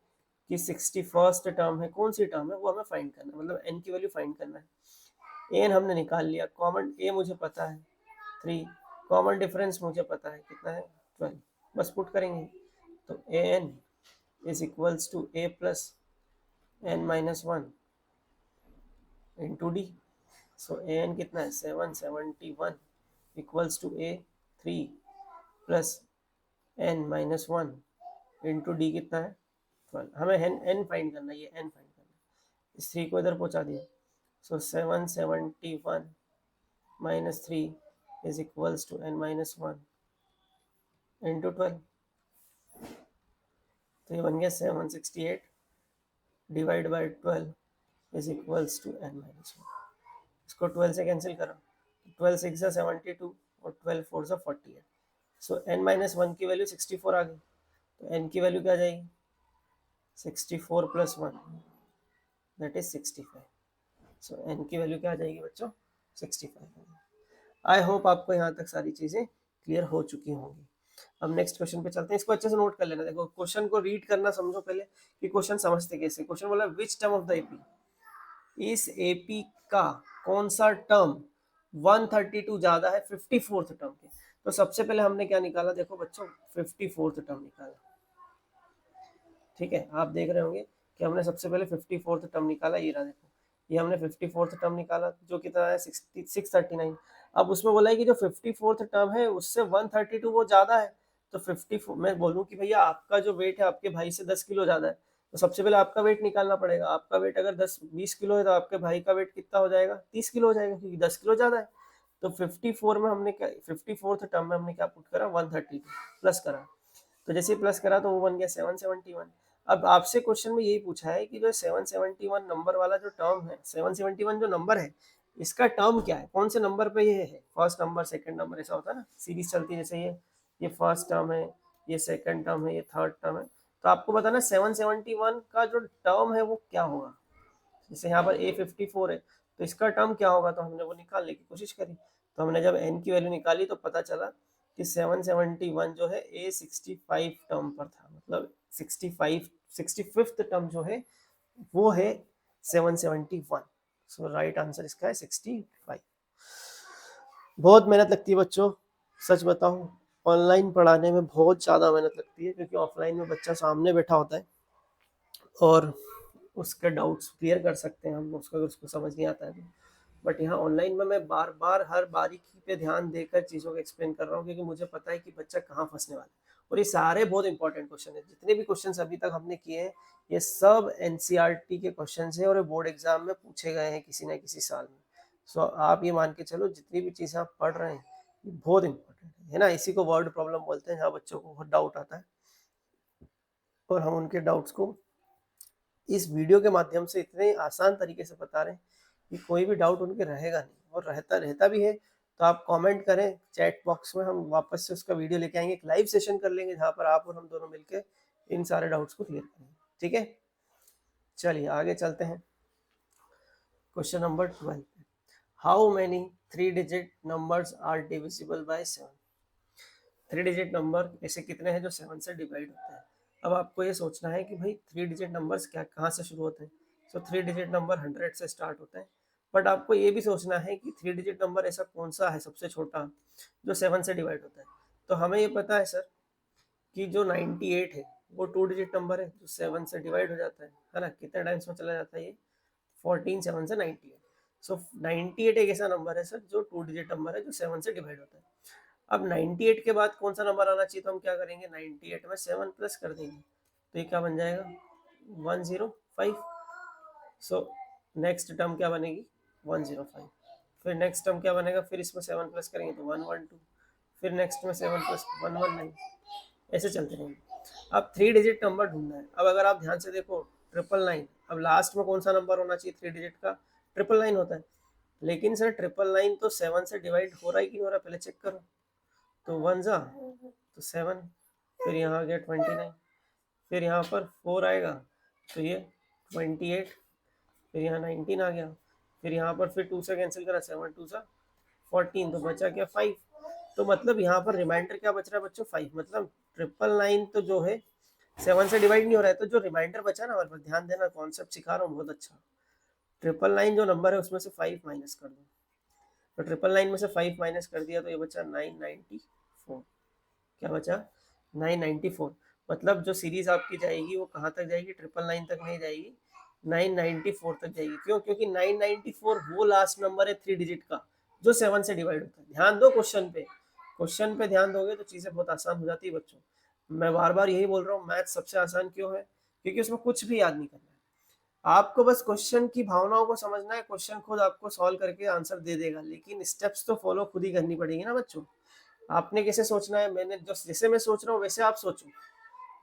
कि 61st टर्म है, कौन सी टर्म है वो हमें फाइंड करना है, मतलब n की वैल्यू फाइंड करना है। n हमने निकाल लिया, कॉमन a मुझे पता है 3, कॉमन डिफरेंस मुझे पता है कितना है 12, बस पुट करेंगे। तो an is equals to a plus n minus 1 into d. So an कितना है 771 equals to a 3 plus n minus 1 into d कितना है 12। हमें n फाइंड करना है, ये n फाइंड करना है। इस 3 को इधर पहुंचा दिया, so 771 minus 3 is equals to n minus 1 into 12। तो ये बन गया 768 divide by 12 is equals to n minus 1। इसको 12 से कैंसिल करो, 12 6 72 और 12 4 48। सो n माइनस 1 की वैल्यू 64 आ गई, तो n की वैल्यू क्या आ जाएगी, 64 plus 1 that is 65। So n की वैल्यू क्या आ जाएगी बच्चों, 65। आई होप आपको यहाँ तक सारी चीज़ें क्लियर हो चुकी होंगी। अब नेक्स्ट क्वेश्चन पे चलते हैं, इसको अच्छे से नोट कर लेना। देखो क्वेश्चन को रीड करना समझो पहले कि क्वेश्चन समझते कैसे। क्वेश्चन बोला which term of the AP, इस एपी का कौन सा टर्म 132 ज्यादा है 54th टर्म के। तो सबसे पहले हमने क्या निकाला, देखो बच्चों 54th टर्म निकाला। ठीक है, आप देख रहे होंगे कि हमने सबसे पहले 54th टर्म निकाला, ये रहा देखो, ये हमने 54th टर्म निकाला जो कितना है 639। अब उसमें बोला है कि जो 54th टर्म है उससे 132 वो ज्यादा है। तो 54 मैं बोलूँ कि भैया आपका जो वेट है आपके भाई से 10 किलो ज्यादा है, तो सबसे पहले आपका वेट निकालना पड़ेगा। आपका वेट अगर 10-20 किलो है तो आपके भाई का वेट कितना हो जाएगा, 30 किलो हो जाएगा, क्योंकि 10 किलो ज्यादा है। तो 54 में हमने क्या, 54th टर्म में हमने क्या पुट करा, 132 प्लस करा। तो जैसे प्लस करा तो वो बन गया 771। अब आपसे क्वेश्चन में यही पूछा है कि जो 771 नंबर वाला जो टर्म है, 771 जो नंबर है इसका टर्म क्या है, कौन से नंबर पे ये है, फर्स्ट नंबर सेकंड नंबर, ऐसा होता है ना, सीरीज चलती है। जैसे ये फर्स्ट टर्म है, ये सेकंड टर्म है, ये थर्ड टर्म है। तो आपको बताना 771 का जो टर्म है वो क्या होगा। जैसे यहाँ पर A54 है तो इसका टर्म क्या होगा, तो हमने वो निकालने की कोशिश करी। तो हमने जब n की वैल्यू निकाली तो पता चला कि 771 जो है A65 टर्म पर था, मतलब 65th टर्म जो है वो है 771। सो राइट आंसर इसका है 65। बहुत मेहनत लगती है बच्चों, सच बताऊं ऑनलाइन पढ़ाने में बहुत ज़्यादा मेहनत लगती है, क्योंकि ऑफलाइन में बच्चा सामने बैठा होता है और उसके डाउट्स क्लियर कर सकते हैं हम, उसको अगर उसको समझ नहीं आता है तो। बट यहाँ ऑनलाइन में मैं बार बार हर बारीकी पे ध्यान देकर चीज़ों को एक्सप्लेन कर रहा हूँ, क्योंकि मुझे पता है कि बच्चा कहाँ फंसने वाला है। और ये सारे बहुत इंपॉर्टेंट क्वेश्चन है, जितने भी क्वेश्चन अभी तक हमने किए हैं ये सब एनसीईआरटी के क्वेश्चन है और ये बोर्ड एग्जाम में पूछे गए हैं किसी न किसी साल में। सो आप ये मान के चलो जितनी भी चीज़ें आप पढ़ रहे हैं ये बहुत इंपॉर्टेंट है ना। इसी को वर्ड प्रॉब्लम बोलते हैं, जहाँ बच्चों को बहुत डाउट आता है और हम उनके डाउट्स को इस वीडियो के माध्यम से इतने आसान तरीके से बता रहे हैं कि कोई भी डाउट उनके रहेगा नहीं, और रहता भी है तो आप कमेंट करें चैट बॉक्स में, हम वापस से उसका वीडियो लेके आएंगे, एक लाइव सेशन कर लेंगे जहाँ पर आप और हम दोनों मिलकर इन सारे डाउट्स को क्लियर करेंगे। ठीक है, चलिए आगे चलते हैं। Question number 12, how many 3 digit numbers are divisible by 7। 3 digit number ऐसे कितने हैं जो 7 से डिवाइड होते हैं। अब आपको ये सोचना है कि भाई 3 डिजिट नंबर्स क्या कहाँ से शुरू होते हैं। सो 3 डिजिट नंबर 100 से स्टार्ट होते हैं। बट आपको ये भी सोचना है कि 3 डिजिट नंबर ऐसा कौन सा है सबसे छोटा जो 7 से डिवाइड होता है। तो हमें ये पता है सर कि जो 98 है वो 2 डिजिट नंबर है जो 7 से डिवाइड हो जाता है ना। कितने टाइम्स में चला जाता है ये, 14 7 से 98। सो 98 एक ऐसा नंबर है सर जो 2 डिजिट नंबर है जो 7 से डिवाइड होता है। अब 98 के बाद कौन सा नंबर आना चाहिए, तो हम क्या करेंगे 98 में 7 प्लस कर देंगे, तो ये क्या बन जाएगा 105। सो नेक्स्ट टर्म क्या बनेगी 105। फिर नेक्स्ट टर्म क्या बनेगा, फिर इसमें 7 प्लस करेंगे तो 112। फिर नेक्स्ट में 7 प्लस 119, ऐसे चलते रहेंगे। अब 3 डिजिट नंबर ढूंढना है। अब अगर आप ध्यान से देखो 999, अब लास्ट में कौन सा नंबर होना चाहिए 3 डिजिट का, 999 होता है। लेकिन सर 999 तो 7 से डिवाइड हो रहा है कि नहीं हो रहा, पहले चेक करो। तो 1 जा तो 7, फिर यहाँ आ गया 29, फिर यहाँ पर 4 आएगा तो ये 28, फिर यहाँ 19 आ गया, फिर यहाँ पर फिर 2 से कैंसिल करा, 7 2 सा 14, तो बचा क्या 5। तो मतलब यहाँ पर रिमाइंडर क्या बच रहा है बच्चों 5। मतलब 999 तो जो है 7 से डिवाइड नहीं हो रहा है, तो जो रिमाइंडर बचा ना हमारे पास, ध्यान देना कॉन्सेप्ट सिखा रहा हूँ बहुत अच्छा। 999 जो नंबर है उसमें से 5 माइनस कर दो, तो 999 में से 5 माइनस कर दिया तो ये बचा 994। क्या बचा 994। मतलब जो सीरीज आपकी जाएगी वो कहाँ तक जाएगी, 999 तक नहीं जाएगी, 994 तक जाएगी। क्यों, क्योंकि 994 वो लास्ट नंबर है 3 डिजिट का जो 7 से डिवाइड होता है। ध्यान दो क्वेश्चन पे, क्वेश्चन पे ध्यान दोगे तो चीजें बहुत आसान हो जाती है बच्चों। मैं बार बार यही बोल रहा हूँ मैथ सबसे आसान क्यों है, क्योंकि उसमें कुछ भी याद नहीं करना है। आपको बस क्वेश्चन की भावनाओं को समझना है, क्वेश्चन खुद आपको सॉल्व करके आंसर दे देगा, लेकिन स्टेप्स तो फॉलो खुद ही करनी पड़ेगी ना बच्चों। आपने कैसे सोचना है, मैंने जो जैसे मैं सोच रहा हूँ वैसे आप सोचो,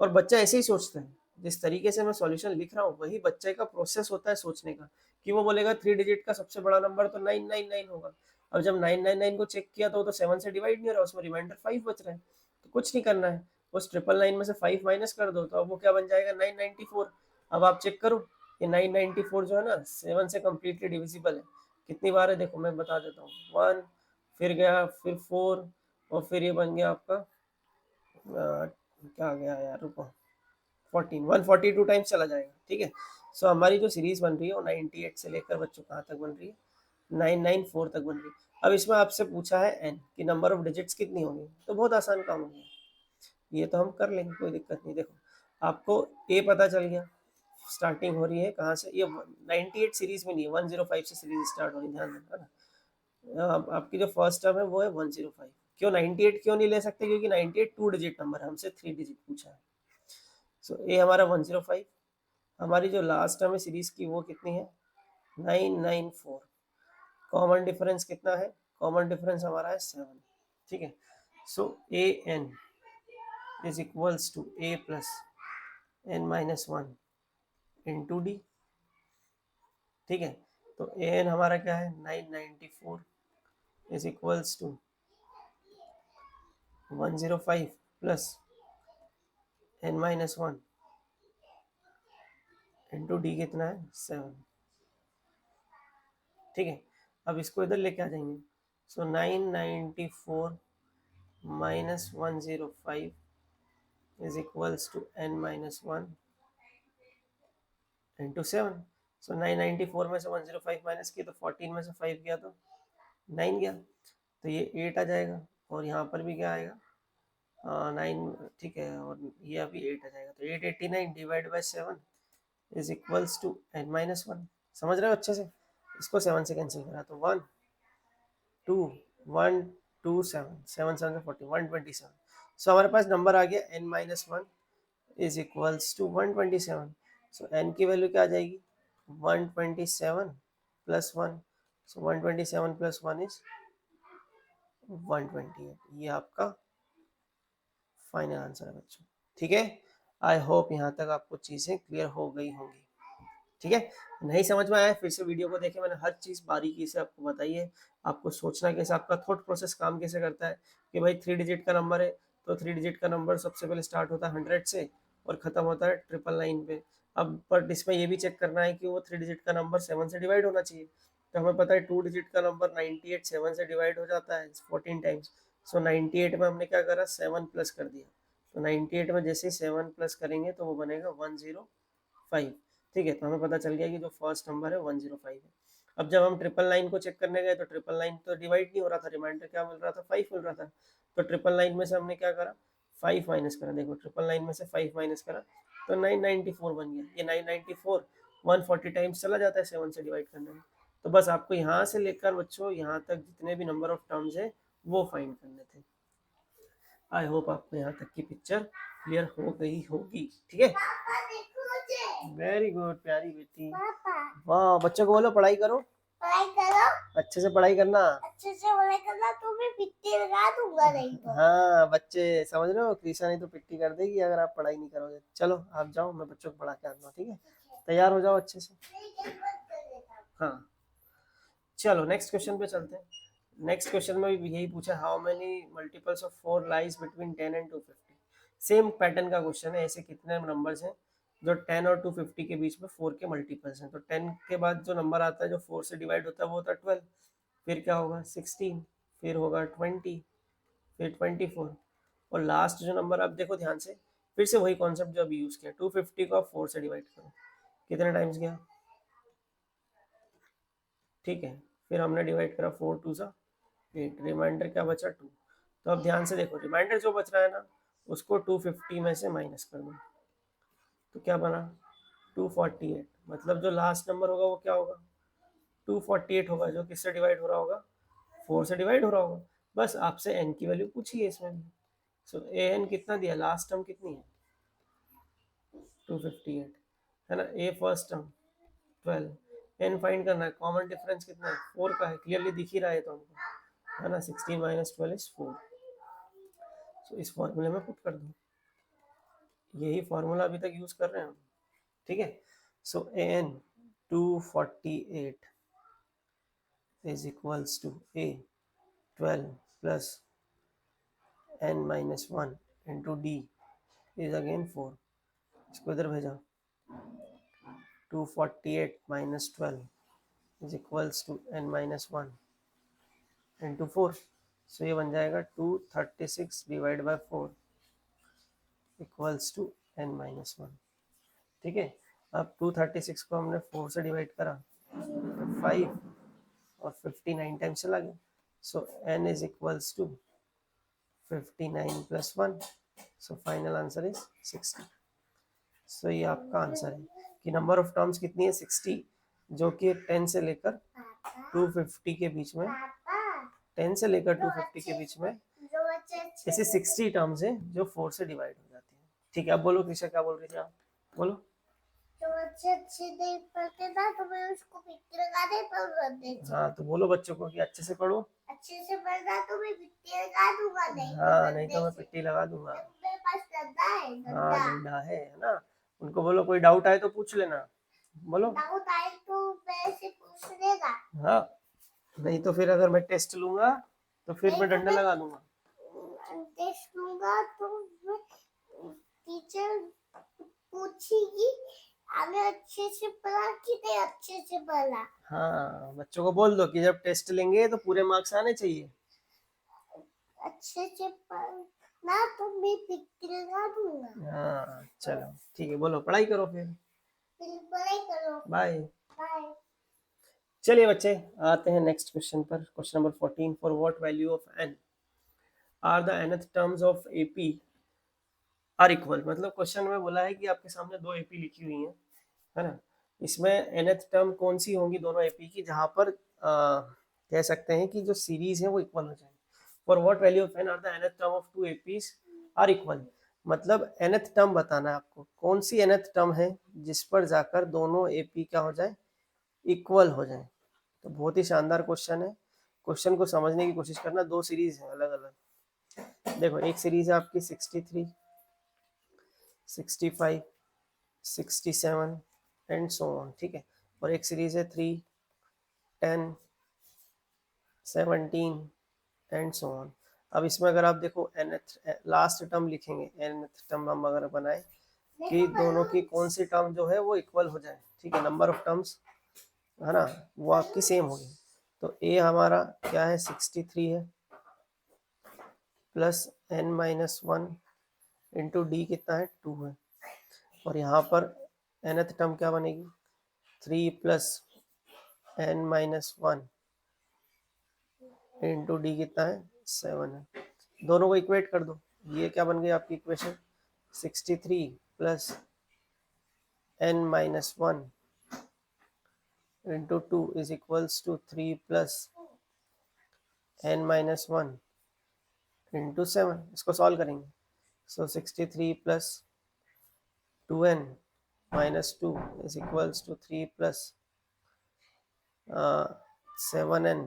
और बच्चा ऐसे ही सोचता है। जिस तरीके से मैं सॉल्यूशन लिख रहा हूँ वही बच्चे का प्रोसेस होता है सोचने का, कि वो बोलेगा 3 डिजिट का सबसे बड़ा नंबर तो 999 होगा। अब जब 999 को चेक किया तो 7 से डिवाइड नहीं हो रहा, उसमें रिमाइंडर 5 बच रहा है। तो कुछ नहीं करना है, उस 999 में से 5 माइनस कर दो, तो अब वो क्या बन जाएगा 994। अब आप चेक करो ये 994 जो है ना 7 से कम्प्लीटली डिविजिबल है। कितनी बार है देखो मैं बता देता हूँ, 1, फिर गया, फिर 4, और फिर ये बन गया आपका क्या आ गया यार, रुको, 14 142 टाइम्स चला जाएगा, ठीक है। सो हमारी जो सीरीज बन रही है वो 98 से लेकर बच्चों कहाँ तक बन रही है, 994 तक बन रही है। अब इसमें आपसे पूछा है एन कि नंबर ऑफ डिजिट्स कितनी होंगी, तो बहुत आसान काम हो गया, ये तो हम कर लेंगे, कोई दिक्कत नहीं। देखो आपको ए पता चल गया, स्टार्टिंग हो रही है कहाँ से, ये 98 सीरीज में नहीं है, 105 से सीरीज स्टार्ट हो रही है, ध्यान देना, है ना। आपकी जो फर्स्ट टर्म है वो है 105। क्यों 98 क्यों नहीं ले सकते, क्योंकि 98 टू डिजिट नंबर है, हमसे 3 डिजिट पूछा है। सो ए हमारा 105, हमारी जो लास्ट टर्म है सीरीज की वो कितनी है, 994। कॉमन डिफरेंस कितना है, कॉमन डिफरेंस हमारा है 7, ठीक है। So a n is equals to a plus n minus one into d, ठीक है। तो ए एन हमारा क्या है, 994 is equals to 105 plus n minus one into d कितना है 7, ठीक है। अब इसको इधर लेके आ जाएंगे, so 994 minus 105 is equals to n minus one into 7। So 994 में से 105 माइनस किया तो 14 में से 5 गया तो 9 गया, तो ये 8 आ जाएगा, और यहाँ पर भी क्या आएगा, 9, ठीक है, और ये अभी 8 आ जाएगा, तो 889 divide by 7 is equals to n minus one. समझ रहे हो अच्छे से, इसको 7 से कैंसिल करा तो 1 2 1 2 7 7 7 40 127। सो हमारे पास नंबर आ गया n minus one is equals to 127। So n की वैल्यू क्या आ जाएगी, 127 plus one, so 127 plus one is 128। ये आपका फाइनल आंसर है बच्चों, ठीक है। आई होप यहाँ तक आपको चीज़ें क्लियर हो गई होंगी, ठीक है। नहीं समझ में आया फिर से वीडियो को देखें, मैंने हर चीज़ बारीकी से आपको बताई है। आपको सोचना कैसे, आपका थॉट प्रोसेस काम कैसे करता है कि भाई 3 डिजिट का नंबर है, तो 3 डिजिट का नंबर सबसे पहले स्टार्ट होता है 100 से और ख़त्म होता है 999 पे। अब पर इसमें ये भी चेक करना है कि वो 3 डिजिट का नंबर 7 से डिवाइड होना चाहिए, तो हमें पता है 2 डिजिट का नंबर 98 7 से डिवाइड हो जाता है 14 टाइम्स। सो 98 में हमने क्या करा, 7 प्लस कर दिया, तो 98 में जैसे ही 7 प्लस करेंगे तो वो बनेगा 105, ठीक है। तो हमें पता चल गया कि जो फर्स्ट नंबर है 105 है। अब जब हम 999 को चेक करने गए तो 999 तो डिवाइड नहीं हो रहा था, रिमाइंडर क्या मिल रहा था, 5 मिल रहा था, तो 999 में से हमने क्या करा, 5 माइनस करा, देखो 999 में से 5 माइनस करा तो 994 बन गया। ये 994 140 टाइम्स चला जाता है 7 से डिवाइड करने में। तो बस आपको यहाँ से लेकर बच्चों यहाँ तक जितने भी नंबर ऑफ टर्म्स है वो फाइंड करने थे। आई होप आपको यहाँ तक की पिक्चर क्लियर हो गई होगी, ठीक है। वेरी गुड प्यारी बेटी, वाह। बच्चों को बोलो पढ़ाई करो, पढ़ाई करो, अच्छे से पढ़ाई करना, अच्छे से पढ़ाई करना, तुम्हें पिट्टी लगा दूंगा नहीं तो। हाँ बच्चे समझ रहे हो, कृषा नहीं तो पिट्टी कर देगी अगर आप पढ़ाई नहीं करोगे। चलो आप जाओ, मैं बच्चों को पढ़ा के आता हूँ, ठीक है। तैयार हो जाओ अच्छे से। हाँ चलो नेक्स्ट क्वेश्चन पे चलते हैं। नेक्स्ट क्वेश्चन में भी यही पूछा, how many multiples of 4 lies between 10 and 250। Same pattern का क्वेश्चन है, ऐसे कितने नंबर्स हैं जो 10 और 250 के बीच में 4 के मल्टीपल्स हैं। तो 10 के बाद जो नंबर आता है जो 4 से डिवाइड होता है वो होता है 12, फिर क्या होगा 16, फिर होगा 20, फिर 24, और लास्ट जो नंबर आप देखो ध्यान से, फिर से वही कॉन्सेप्ट जो अभी यूज किया, 250 को आप 4 से डिवाइड करो, कितने टाइम्स गया, ठीक है। फिर हमने डिवाइड करा 4 2 सा 8, रिमाइंडर क्या बचा 2। तो अब ध्यान से देखो, रिमाइंडर जो बच रहा है ना उसको 250 में से माइनस कर दो, तो क्या बना 248। मतलब जो लास्ट नंबर होगा वो क्या होगा, 248 होगा, जो किससे डिवाइड हो रहा होगा, 4 से डिवाइड हो रहा होगा। बस आपसे एन की वैल्यू पूछी है इसमें भी। सो ए एन कितना दिया, लास्ट टर्म कितनी है 258, है ना। ए फर्स्ट टर्म 12, एन फाइंड करना है, कॉमन डिफरेंस कितना है 4 का है, क्लियरली दिख ही रहा है तो हमको, है ना। 16 माइनस 12 इज 4। सो इस फॉर्मूले में पुट कर दो, यही फॉर्मूला अभी तक यूज कर रहे हैं हम, ठीक है। So a N 248 is equals to a 12 plus n minus 1 into d is again 4। इसको इधर भेजा, 248 minus 12 is equals to n minus 1 into 4। सो ये बन जाएगा 236 divide by 4 equals to n-1। ठीक है, अब 236 को हमने 4 से डिवाइड करा तो 5 और 59 टाइम्स चला गया। So n is equals to 59 plus 1। So final answer is 60। So ये आपका आंसर है कि नंबर ऑफ टर्म्स कितनी है 60, जो कि 10 से लेकर 250 के बीच में, 10 से लेकर 250 के बीच में ऐसे 60 टर्म्स है जो 4 से डिवाइड हो जाती है। ठीक है, अब बोलो कृषा क्या बोल रही थी आप, बोलो। जो बच्चे अच्छे नहीं पढ़ते ना तो मैं उसको पिट्टी लगा देता हूँ। हाँ तो बोलो बच्चों को कि अच्छे से पढ़ो, अच्छे से पढ़ना तो मैं पिट्टी लगा दूंगा, नहीं हाँ नहीं तो मैं पिट्टी लगा दूंगा। मेरे पास डंडा है, हाँ डंडा है ना। उनको बोलो कोई डाउट आए तो पूछ लेना, बोलो। डाउट आए तो मेरे से पूछ लेगा। हाँ नहीं तो फिर अगर मैं टेस्ट लूंगा तो फिर मैं डंडा लगा दूंगा। टेस्ट लूंगा तो टीचर पूछेगी आगे अच्छे से पढ़ा कि नहीं अच्छे से पढ़ा। हाँ बच्चों को बोल दो कि जब टेस्ट लेंगे तो पूरे मार्क्स आने चाहिए। अच्छे से पढ़ना तो मैं पिट्टी लगा दूंगा। हाँ चलो ठीक है, बोलो पढ़ाई करो फिर पढ़ाई करो, बाय। बाय। चलिए बच्चे आते हैं नेक्स्ट क्वेश्चन पर। Question number 14, for what value of n are the nth terms of AP are equal. मतलब क्वेश्चन में बोला है कि आपके सामने दो AP लिखी हुई हैं, है ना। इसमें nth टर्म कौन सी होंगी दोनों AP की, जहां पर कह सकते हैं कि जो सीरीज है वो इक्वल हो जाए। For what value of n are the nth term of two APs are equal. मतलब nth टर्म बताना है आपको, कौन सी nth टर्म है जिस पर जाकर दोनों AP क्या हो जाए, इक्वल हो जाए। तो बहुत ही शानदार क्वेश्चन है। क्वेश्चन को समझने की कोशिश करना। दो सीरीज है अलग अलग। देखो एक सीरीज है आपकी 63, 65, 67 एंड सो ऑन, ठीक है। और एक सीरीज है 3, 10, 17 एंड सो ऑन। अब इसमें अगर आप देखो nth लास्ट टर्म लिखेंगे, nth टर्म हम अगर बनाए कि दोनों की कौन सी टर्म जो है वो इक्वल हो जाए, ठीक है, नंबर ऑफ टर्म्स है ना, वो आपकी सेम होगी। तो ए हमारा क्या है 63 है, प्लस n-1 इंटू डी कितना है 2 है। और यहाँ पर nth टर्म क्या बनेगी 3 प्लस n-1 इंटू डी कितना है 7 है। दोनों को इक्वेट कर दो, ये क्या बन गई आपकी equation 63 plus n-1 into 2 is equals to 3 plus n-1 into 7। इसको सॉल्व करेंगे। So 63 plus 2n minus 2 is equals to 3 plus 7n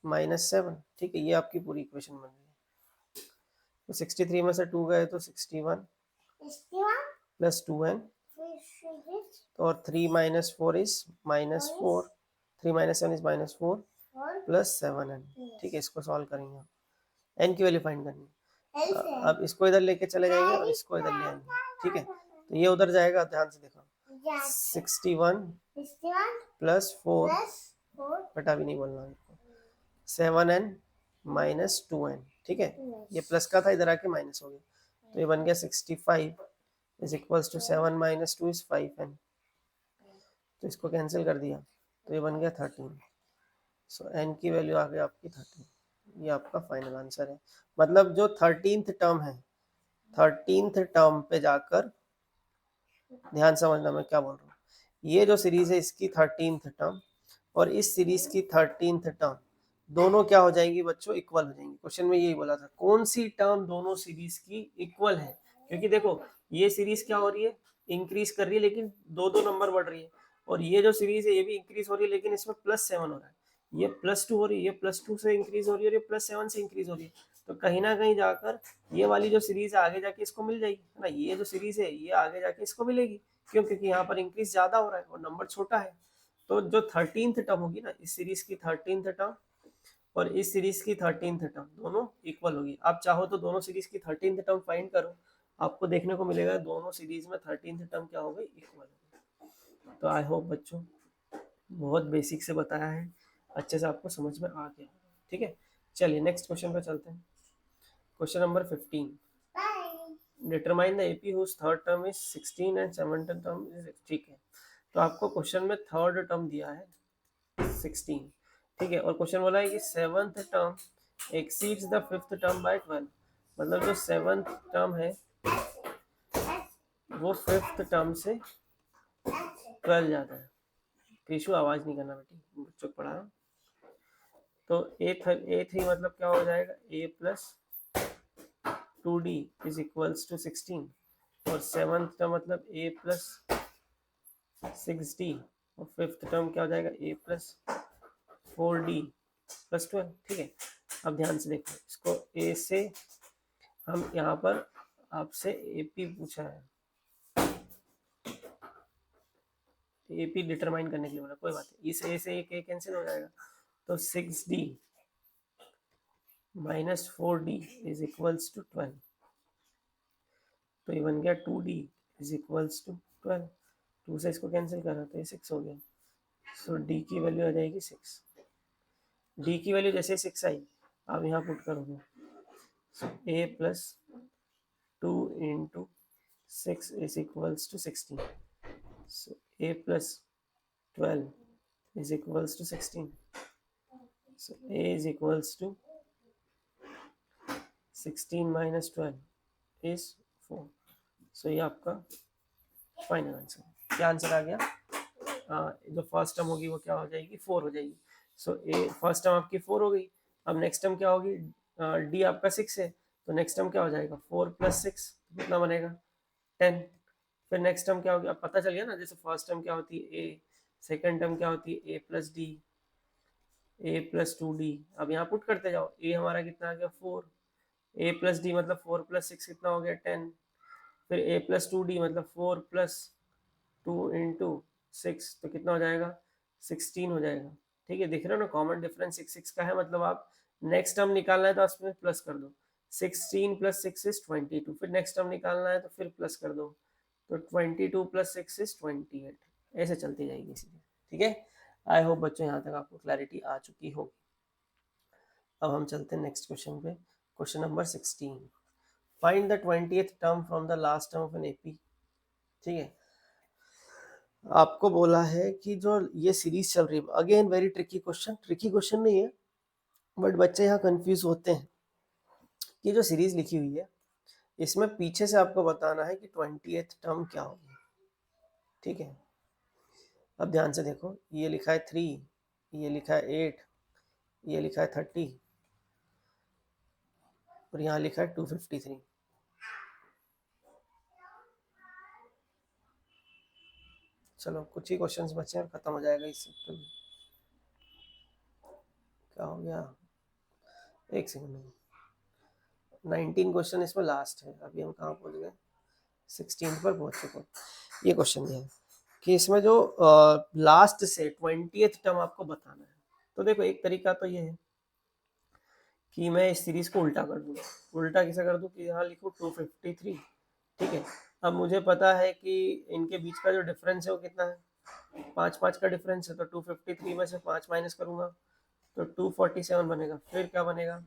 minus 7। ठीक है, ये आपकी पूरी इक्वेशन बन गई। तो 63 में से 2 गए तो 61 प्लस 2n, और 3 minus 4 is minus 4, 3 minus 7 is minus 4 plus 7n। ठीक है, इसको सॉल्व करेंगे आप, n की वैल्यू फाइंड करनी है। अब इसको इधर लेके चले जाएंगे और इसको इधर ले आएंगे, ठीक है। तो ये उधर जाएगा, ध्यान से देखो 61 प्लस 4 बटा भी नहीं बोलना, 7n माइनस 2n, ठीक है। ये प्लस का था, इधर आके माइनस हो गया, तो ये बन गया 65 is equals to 7 minus 2 is 5n। तो इसको कैंसिल कर दिया तो ये बन गया 13। सो n की वैल्यू आ गई आपकी 13। ये आपका फाइनल आंसर है। मतलब जो 13th टर्म है, 13th टर्म पे जाकर, ध्यान समझना मैं क्या बोल रहा हूँ, ये जो सीरीज है इसकी 13th टर्म और इस सीरीज की 13th टर्म दोनों क्या हो जाएंगी बच्चों, इक्वल हो जाएंगी। क्वेश्चन में यही बोला था कौन सी टर्म दोनों सीरीज की इक्वल है, क्योंकि देखो ये सीरीज क्या हो रही है, इंक्रीज कर रही है लेकिन दो दो नंबर बढ़ रही है, और ये जो सीरीज है ये भी इंक्रीज हो रही है लेकिन इसमें +7 हो रहा है, ये +2 हो रही है, ये +2 से इंक्रीज हो रही है और ये +7 से इंक्रीज हो रही है। तो कहीं ना कहीं जाकर ये वाली जो सीरीज है आगे जाके इसको मिल जाएगी, है ना। ये जो सीरीज है ये आगे जाके इसको मिलेगी, क्यों, क्योंकि यहाँ पर इंक्रीज ज्यादा हो रहा है और नंबर छोटा है। तो जो 13th टर्म होगी ना, इस सीरीज की 13th टर्म और इस सीरीज की 13th टर्म दोनों इक्वल होगी। आप चाहो तो दोनों सीरीज की 13th टर्म फाइंड करो, आपको देखने को मिलेगा दोनों सीरीज में 13th टर्म क्या हो गई, इक्वल हो गई। तो आई होप बच्चों बहुत बेसिक से बताया है, अच्छे से आपको समझ में आ गया, ठीक है। चलिए नेक्स्ट क्वेश्चन पे चलते हैं। Question number 15, determine the AP whose third term is 16 and seventh term is, ठीक है। तो आपको क्वेश्चन में थर्ड टर्म दिया है 16, ठीक है, और क्वेश्चन बोला है कि seventh term exceeds the fifth term by 12, मतलब जो सेवंथ टर्म है वो फिफ्थ टर्म से 12 जाता है। कृषु आवाज नहीं करना बेटी, बच्चों को पढ़ा रहा हूँ। तो A3 मतलब क्या हो जाएगा, a plus 2d is equals to 16, और सेवंथ टर्म मतलब a प्लस 6d, और फिफ्थ टर्म क्या हो जाएगा a प्लस 4d प्लस 12, ठीक है। अब ध्यान से देखो इसको, a से हम यहाँ पर आपसे AP पूछा है, AP डिटरमाइन करने के लिए बोला, कोई बात नहीं, इस a से एक a कैंसिल हो जाएगा, तो 6d minus 4d is equals to 12, तो ये बन गया 2d इज इक्वल्स टू 12, 2 से इसको कैंसिल करा तो ये 6 हो गया, सो d की वैल्यू आ जाएगी 6, d की वैल्यू जैसे 6 आई अब यहाँ पुट करोगे, so a plus 2 into 6 is equals to 16, so a plus 12 is equals to 16, so a is equals to 16 minus 12 is 4, so ये आपका फाइनल आंसर। क्या आंसर आ गया, जो फर्स्ट टर्म होगी वो क्या हो जाएगी, 4 हो जाएगी, सो ए फर्स्ट टर्म आपकी 4 हो गई। अब नेक्स्ट टर्म क्या होगी, डी आपका 6 है, तो नेक्स्ट टर्म क्या हो जाएगा 4 प्लस 6 कितना बनेगा 10, फिर नेक्स्ट टर्म क्या होगी, अब पता चल गया ना, जैसे फर्स्ट टर्म क्या होती है a, सेकेंड टर्म क्या होती है a plus D, a plus 2d, अब यहाँ पुट करते जाओ, a हमारा कितना आ गया 4, a प्लस डी मतलब 4 प्लस 6 कितना हो गया 10, फिर a प्लस 2d मतलब 4 प्लस 2 इंटू 6 तो कितना हो जाएगा 16 हो जाएगा, ठीक है। दिख रहे हो ना, कॉमन डिफरेंस 6 का है, मतलब आप नेक्स्ट टर्म निकालना है तो उसमें प्लस कर दो, 16 प्लस 6 इज 22, फिर नेक्स्ट टर्म निकालना है तो फिर प्लस कर दो, तो 22 प्लस 6 इज 28, ऐसे चलती जाएगी सीधे, ठीक है। आई होप बच्चों यहाँ तक आपको क्लैरिटी आ चुकी होगी। अब हम चलते हैं नेक्स्ट क्वेश्चन पे, question number 16, find the 20th term from the last term of an AP, ठीक है। आपको बोला है कि जो ये सीरीज चल रही है, अगेन वेरी ट्रिकी क्वेश्चन नहीं है, बट बच्चे यहाँ कंफ्यूज होते हैं कि जो सीरीज लिखी हुई है इसमें पीछे से आपको बताना है कि 20th टर्म क्या होगी, ठीक है। अब ध्यान से देखो, ये लिखा है 3, ये लिखा है 8, ये लिखा है 30, और यहाँ लिखा है 253। चलो कुछ ही क्वेश्चंस बचे और खत्म हो जाएगा इस चैप्टर में। क्या हो गया, एक सेकंड, 19 क्वेश्चन इसमें लास्ट है, अभी हम कहाँ पहुँच गए, 16 पर पहुँच चुके। ये क्वेश्चन ये है कि इसमें जो लास्ट से 20th टर्म आपको बताना है, तो देखो एक तरीका तो ये है कि मैं इस सीरीज को उल्टा कर दूँ, उल्टा कैसे कर दूँ कि यहाँ लिखूँ 253, ठीक है। अब मुझे पता है कि इनके बीच का जो डिफरेंस है वो कितना है, 5 का डिफरेंस है, तो 253 में से 5 माइनस करूँगा तो 247 बनेगा, फिर क्या बनेगा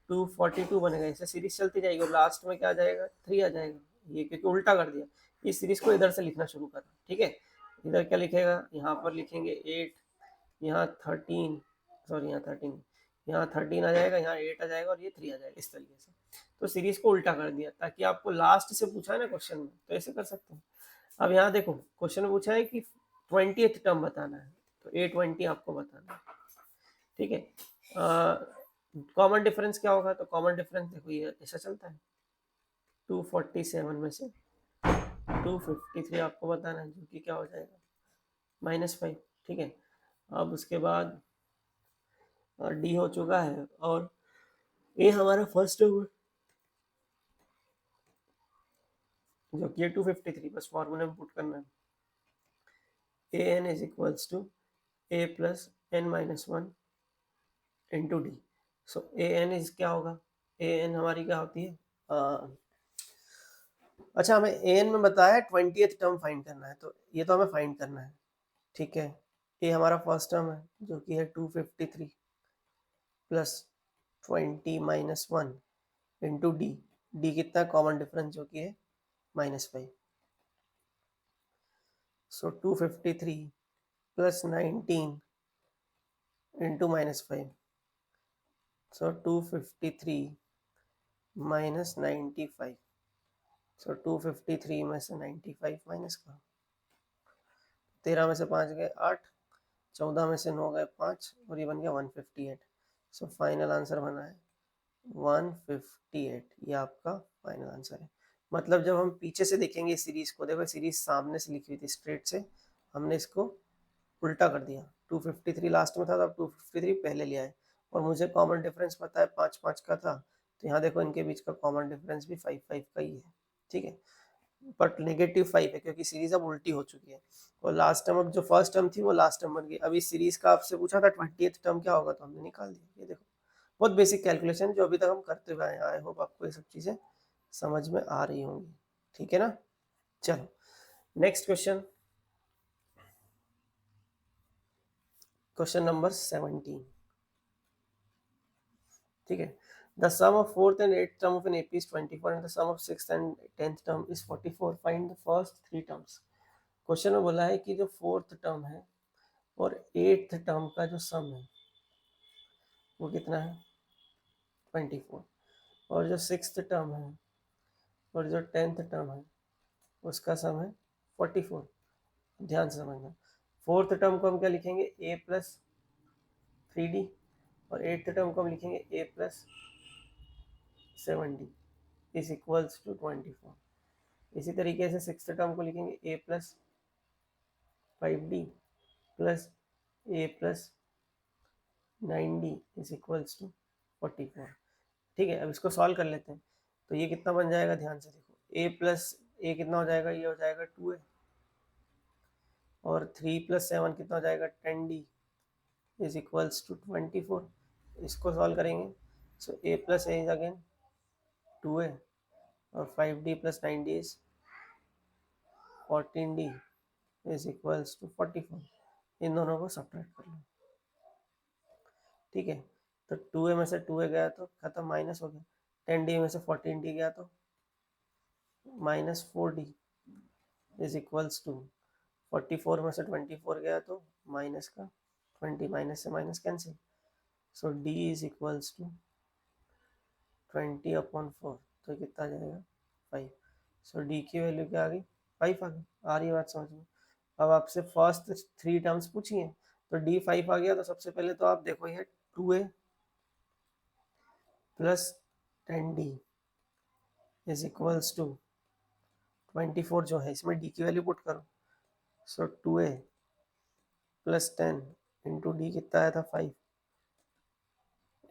242 बनेगा, ऐसे सीरीज चलती जाएगी और लास्ट में क्या आ जाएगा 3 आ जाएगा, ये क्योंकि उल्टा कर दिया। इस सीरीज को इधर से लिखना शुरू करना, ठीक है। इधर क्या लिखेगा, यहाँ पर लिखेंगे 8, यहाँ 13, सॉरी यहाँ 13, यहाँ 13 आ जाएगा, यहाँ 8 आ जाएगा और ये 3 आ जाएगा, इस तरीके से। तो सीरीज को उल्टा कर दिया ताकि आपको लास्ट से पूछा है ना क्वेश्चन में, तो ऐसे कर सकते हैं। अब यहाँ देखो क्वेश्चन में पूछा है कि 20th टर्म बताना है, तो A20 आपको बताना है, ठीक है। कॉमन डिफरेंस क्या होगा, तो कॉमन डिफरेंस देखो ये ऐसा चलता है, 247 में से 253 आपको बताना है, जो कि क्या हो जाएगा -5, ठीक है। अब उसके बाद डी हो चुका है और ए हमारा फर्स्ट टर्म है जो कि 253, बस फॉर्मूले में पुट करना है, a n is equals to a plus n minus 1 into d. So a n is क्या होगा, ए एन हमारी क्या होती है, अच्छा हमें ए एन में बताया 20th टर्म फाइंड करना है, तो ये तो हमें फाइंड करना है, ठीक है। ए हमारा फर्स्ट टर्म है जो कि है 253 plus 20 minus 1 into D, D कितना कॉमन डिफरेंस जो कि है -5. So 253 plus 19 into -5. So 253 minus 95. So 253 में से 95 माइनस करो, 13 में से 5 गए 8, 14 में से 9 गए 5 और ये बन गया 158. सो फाइनल आंसर बना है 158. ये आपका फाइनल आंसर है. मतलब जब हम पीछे से देखेंगे इस सीरीज को, देखो सीरीज सामने से लिखी हुई थी स्ट्रेट से, हमने इसको उल्टा कर दिया. 253 लास्ट में था, तो अब 253 पहले लिया है. और मुझे कॉमन डिफरेंस पता है 5 5 का था, तो यहाँ देखो इनके बीच का कॉमन डिफरेंस भी 5 5 का ही है. ठीक है, बट -5 है क्योंकि सीरीज अब उल्टी हो चुकी है. और लास्ट टर्म, अब जो फर्स्ट टर्म थी वो लास्ट टर्म बन गई. अब इस सीरीज का आपसे पूछा था 20th टर्म क्या होगा, तो हमने निकाल दिया. ये देखो बहुत बेसिक कैलकुलेशन जो अभी तक हम करते हुए आए हैं. आई होप आपको ये सब चीजें समझ में आ रही होंगी. ठीक है ना. चलो नेक्स्ट क्वेश्चन, क्वेश्चन नंबर 17. ठीक है. The sum of 4th and 8th term of an AP is 24 and the sum of 6th and 10th term is 44. Find the first 3 terms. Question में बोला है कि जो 4th टर्म है और 8th टर्म का जो सम है वो कितना है 24, और जो 6th टर्म है और जो 10th टर्म है उसका सम है 44. ध्यान से समझना. 4th टर्म को हम क्या लिखेंगे a प्लस 3d, और 8th टर्म को हम लिखेंगे a plus 7d is equals to 24. इसी तरीके से 6th टर्म को लिखेंगे a plus 5d plus a plus 9d is equals to 44. ठीक है, अब इसको सॉल्व कर लेते हैं. तो ये कितना बन जाएगा, ध्यान से देखो. a प्लस a कितना हो जाएगा, ये हो जाएगा 2a, और 3 प्लस 7 कितना हो जाएगा 10d इज इक्वल्स टू 24. इसको सॉल्व करेंगे. So a plus a is again 2a और 5d plus 9d is 14d is equals to 44. इन दोनों को सब्ट्रैक्ट कर लो. ठीक है, तो 2a में से 2a गया तो खत्म, माइनस हो गया. 10d में से 14d गया तो -4d इज इक्वल्स टू 44 में से 24 गया तो माइनस का 20, माइनस से minus cancel. So d is equals to 20/4. तो कितना जाएगा 5. सो d की वैल्यू क्या आ गई 5 आ गई. आ रही है बात समझ में. अब आपसे फर्स्ट 3 टर्म्स पूछी हैं, तो d 5 आ गया. तो सबसे पहले तो आप देखो ये 2a plus 10d is equals to 24 जो है इसमें d की वैल्यू पुट करो. सो 2a प्लस 10 इंटू डी कितना आया था 5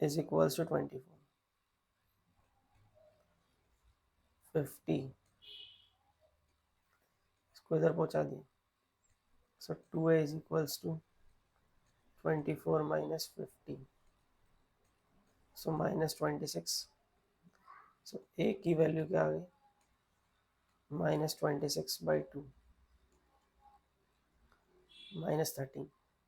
इज इक्वल्स टू 24. 50 इसको इधर पहुंचा दिया. So 2a is equals to 24 minus 50, so -26. So a की वैल्यू क्या आ गई -26/2 -13.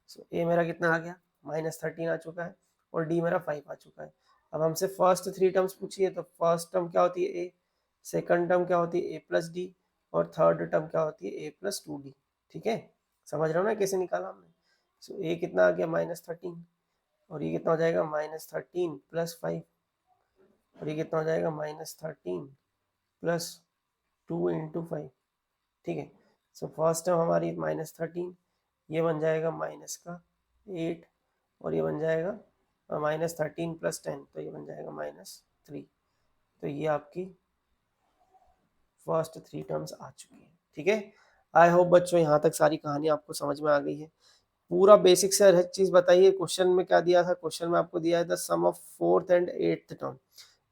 सो a मेरा कितना आ गया -13 आ चुका है और d मेरा 5 आ चुका है. अब हमसे फर्स्ट 3 टर्म्स पूछी है, तो फर्स्ट टर्म क्या होती है a, सेकंड टर्म क्या होती है a प्लस डी, और थर्ड टर्म क्या होती है a प्लस 2d. ठीक है, समझ रहे हो ना कैसे निकाला हमने. सो a कितना आ गया -13, और ये कितना हो जाएगा -13 प्लस 5, और ये कितना हो जाएगा -13 प्लस 2 इंटू 5. ठीक है, सो फर्स्ट टर्म हमारी -13, ये बन जाएगा माइनस का 8, और ये बन जाएगा -13 प्लस 10, तो ये बन जाएगा -3. तो ये आपकी फर्स्ट 3 टर्म्स आ चुकी है. ठीक है, आई होप बच्चों यहाँ तक सारी कहानी आपको समझ में आ गई है. पूरा बेसिक से हर चीज बताइए. क्वेश्चन में क्या दिया था, क्वेश्चन में आपको दिया है the sum of 4th and 8th term.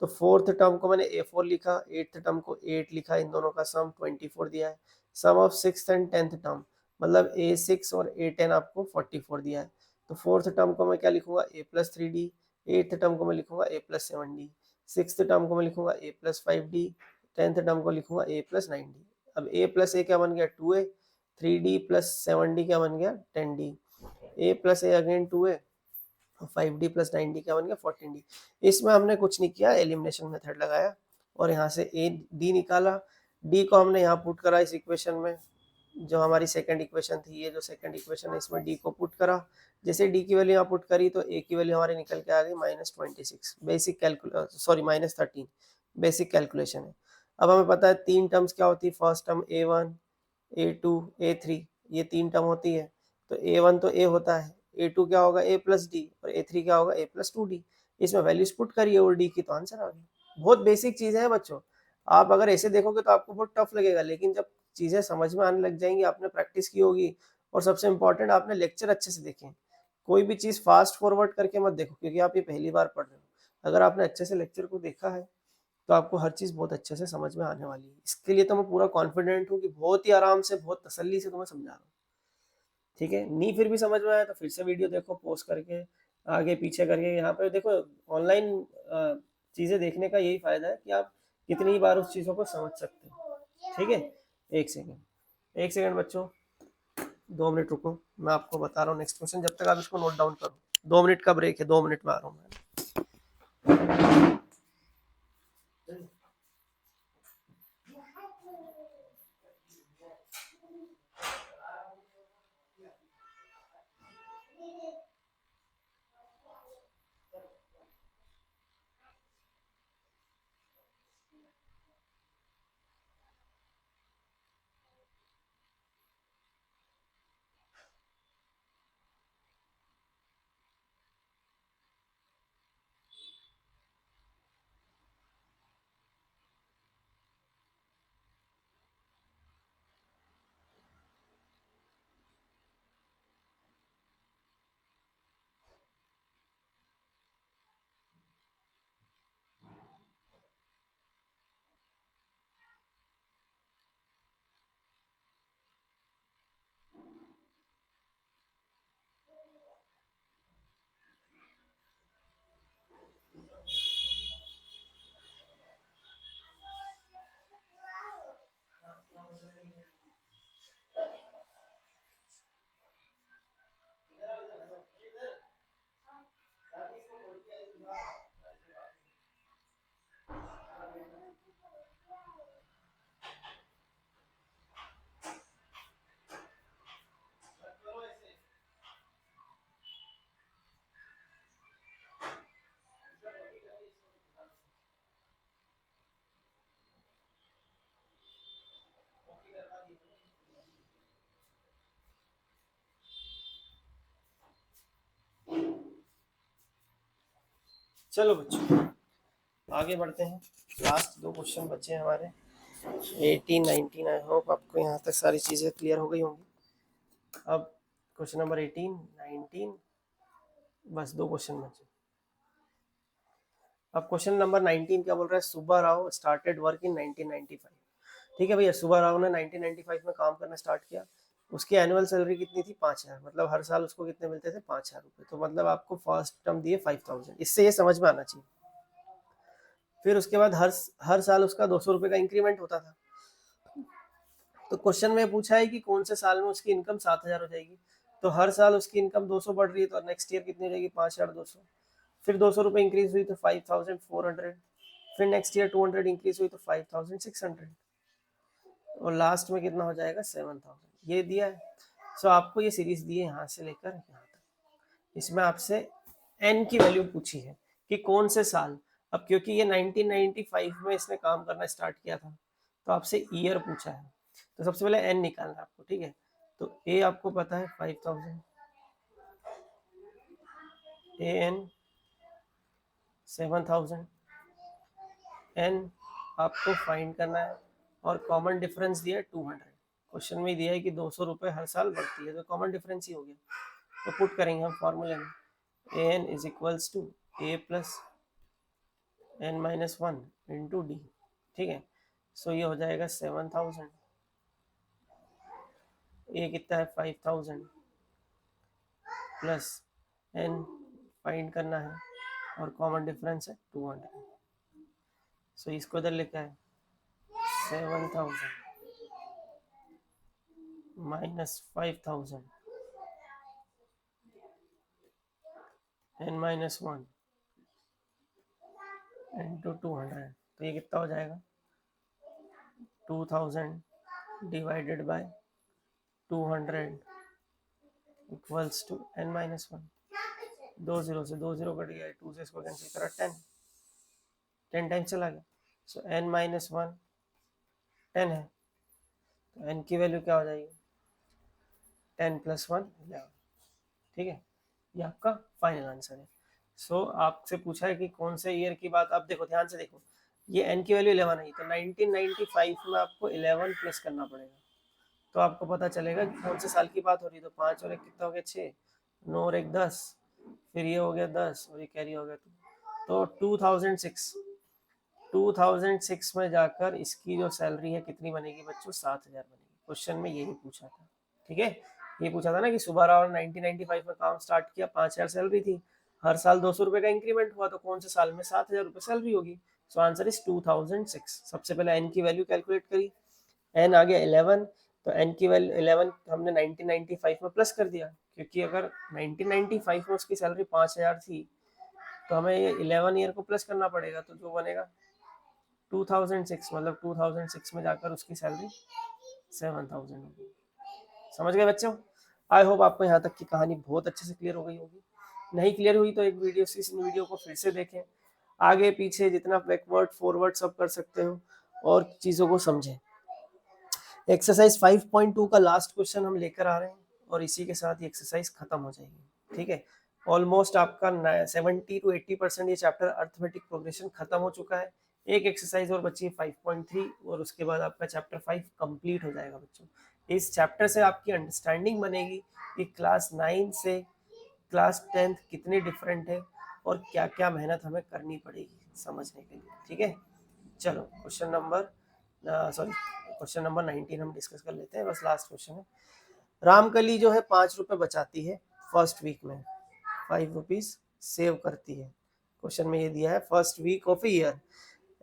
तो 4th टर्म को मैंने a4 लिखा, 8th टर्म को 8 लिखा, इन दोनों का सम 24 दिया है. सम of 6th and 10th term मतलब a6 और a10 आपको 44 दिया है. तो 4th टर्म को मैं क्या लिखूंगा a plus 3d, 8th term को मैं लिखूंगा a plus 7d, 6th term को मैं लिखूंगा a plus 5d, 10th term को लिखूंगा a प्लस 9d. अब a प्लस a क्या बन गया 2a, 3d प्लस 7d क्या बन गया 10d, a plus a again 2a, 5d plus 9d क्या बन गया 14d. इसमें हमने कुछ नहीं किया, एलिमिनेशन मेथड लगाया और यहाँ से a d निकाला. डी को हमने यहाँ पुट करा इस इक्वेशन में, जो हमारी सेकंड इक्वेशन थी, ये जो सेकंड इक्वेशन है इसमें डी को पुट करा। जैसे डी की वैल्यू यहाँ पुट करी तो ए की वैल्यू हमारी निकल के आ गई -26, बेसिक -13 बेसिक कैलकुलेशन है। अब हमें पता है 3 टर्म्स क्या होती है, first term A1 A2 A3, ये 3 टर्म होती है। तो A1 तो A होता है, A2 क्या होगा A प्लस डी, और A3 क्या होगा A प्लस 2D। इसमें वैल्यूज पुट करिए और डी की तो आंसर आ गई। बहुत बेसिक चीजें हैं बच्चों, आप अगर ऐसे देखोगे तो आपको बहुत टफ लगेगा, लेकिन जब चीजें समझ में आने लग जाएंगी, आपने प्रैक्टिस की होगी, और सबसे इम्पोर्टेंट आपने लेक्चर अच्छे से देखे। कोई भी चीज फास्ट फॉरवर्ड करके मत देखो, क्योंकि आप ये पहली बार पढ़ रहे हो। अगर आपने अच्छे से लेक्चर को देखा है तो आपको हर चीज बहुत अच्छे से समझ में आने वाली है। इसके लिए तो मैं पूरा कॉन्फिडेंट हूँ कि बहुत ही आराम से, बहुत तसल्ली से तुम्हें समझा रहा हूँ। ठीक है, नहीं फिर भी समझ में आया तो फिर से वीडियो देखो, पॉज करके आगे पीछे करके। यहाँ पे देखो, ऑनलाइन चीजें देखने का यही फायदा है कि आप कितनी बार उस चीजों को समझ सकते हो। ठीक है, एक सेकेंड, एक सेकेंड बच्चों, 2 मिनट रुको, मैं आपको बता रहा हूँ नेक्स्ट क्वेश्चन, जब तक आप इसको नोट डाउन करो। 2 मिनट का ब्रेक है, 2 मिनट में आ रहा हूँ मैं। चलो बच्चों आगे बढ़ते हैं, लास्ट 2 क्वेश्चन बचे हैं हमारे, 18 19। आई होप आपको यहाँ तक सारी चीज़ें क्लियर हो गई होंगी। अब क्वेश्चन नंबर 18 19, बस 2 क्वेश्चन बचे। अब क्वेश्चन नंबर 19 क्या बोल रहा है, Subba Rao started work in 1995। ठीक है भैया, सुब्बा राव ने 1995 में काम करना स्टार्ट किया। उसकी एनुअल सैलरी कितनी थी, 5,000, मतलब हर साल उसको कितने मिलते थे, 5,000 रुपये। तो मतलब आपको फर्स्ट टर्म दिए 5,000, इससे ये समझ में आना चाहिए। फिर उसके बाद हर साल उसका 200 रुपये का इंक्रीमेंट होता था। तो क्वेश्चन में पूछा है कि कौन से साल में उसकी इनकम 7,000 हो जाएगी। तो हर साल उसकी इनकम 200 बढ़ रही है, तो नेक्स्ट ईयर कितनी हो जाएगी, 5,200। फिर 200 रुपये इंक्रीज हुई तो 5,400। फिर नेक्स्ट ईयर 200 इंक्रीज हुई तो 5,600, और लास्ट में कितना हो जाएगा, 7,000। ये दिया है। सो आपको ये सीरीज दी है यहाँ से लेकर यहाँ तक। इसमें आपसे एन की वैल्यू पूछी है कि कौन से साल। अब क्योंकि ये 1995 में इसने काम करना स्टार्ट किया था, तो आपसे ईयर पूछा है। तो सबसे पहले एन निकालना है आपको, ठीक है। तो ए आपको पता है 5,000, ए एन 7,000, एन आपको फाइंड करना है, और कॉमन डिफरेंस दिया है 200। क्वेश्चन में दिया है कि 200 रुपये हर साल बढ़ती है, तो कॉमन डिफरेंस ही हो गया। तो पुट करेंगे हम फॉर्मूले में, a n is equals to a plus n minus 1 into d. ठीक है, सो ये हो जाएगा 7,000, ए कितना है 5,000, प्लस एन फाइंड करना है, और कॉमन डिफरेंस है 200। सो इसको इधर लिखा है 7,000 माइनस 5,000 एन माइनस 1 इंटू 200। तो ये कितना हो जाएगा, 2000 divided by 200 equals to n-1। 2 0 से 2 0 कट गया, 2 से इसको कैंसिल करा 10 टाइम्स चला गया। सो n-1 10 है, तो n की वैल्यू क्या हो जाएगी 10 + 1 11। ठीक है, ये आपका फाइनल आंसर है। सो आपसे पूछा है कि कौन से ईयर की बात, आप देखो ध्यान से देखो, ये n की वैल्यू 11 आई, तो 1995 में आपको 11 प्लस करना पड़ेगा, तो आपको पता चलेगा कि कौन से साल की बात हो रही है। तो 5 और 1 कितना हो गया 6, 9 और 1 10, फिर ये हो गया 10 और ये कैरी हो गया 2, तो 2006 में जाकर इसकी जो सैलरी है कितनी बनेगी बच्चों 7000 बनेगी। क्वेश्चन में यही पूछा था। ठीक है, ये पूछा था ना कि सुबह राव 1995 में काम स्टार्ट किया, 5000 सैलरी थी, हर साल 200 रुपए का इंक्रीमेंट हुआ, तो कौन से साल में 7000 रुपए सैलरी होगी। So answer is 2006। सबसे पहले एन की वैल्यू कैलकुलेट करी, एन आ गया 11, तो एन की वैल्यू 11 हमने 1995 में प्लस कर दिया, क्योंकि अगर 1995 में उसकी सैलरी 5000 थी तो हमें ये 11 ईयर को प्लस करना पड़ेगा, तो जो बनेगा 2006, मतलब 2006 में जाकर उसकी सैलरी 7000 होगी। समझ गए बच्चों? आई होप आपको यहाँ तक की कहानी बहुत अच्छे से क्लियर हो गई होगी। नहीं क्लियर हुई तो एक वीडियो से इस वीडियो को फिर से देखें, आगे पीछे जितना बैकवर्ड फॉरवर्ड सब कर सकते हो और चीज़ों को समझें। एक्सरसाइज 5.2 का लास्ट क्वेश्चन हम लेकर आ रहे हैं और इसी के साथ ये एक्सरसाइज खत्म हो जाएगी। ठीक है, ऑलमोस्ट आपका 70 to 80% ये चैप्टर अर्थमेटिक प्रोग्रेशन खत्म हो चुका है। एक एक्सरसाइज और बची है 5.3 और उसके बाद आपका चैप्टर 5 कंप्लीट हो जाएगा बच्चों। इस चैप्टर से आपकी अंडरस्टैंडिंग बनेगी कि क्लास 9 से क्लास 10th कितने डिफरेंट है और क्या क्या मेहनत हमें करनी पड़ेगी समझने के लिए। ठीक है, चलो क्वेश्चन नंबर 19 हम डिस्कस कर लेते हैं, बस लास्ट क्वेश्चन है। रामकली जो है 5 रुपए बचाती है फर्स्ट वीक में, 5 रुपीज सेव करती है। क्वेश्चन में ये दिया है first week of year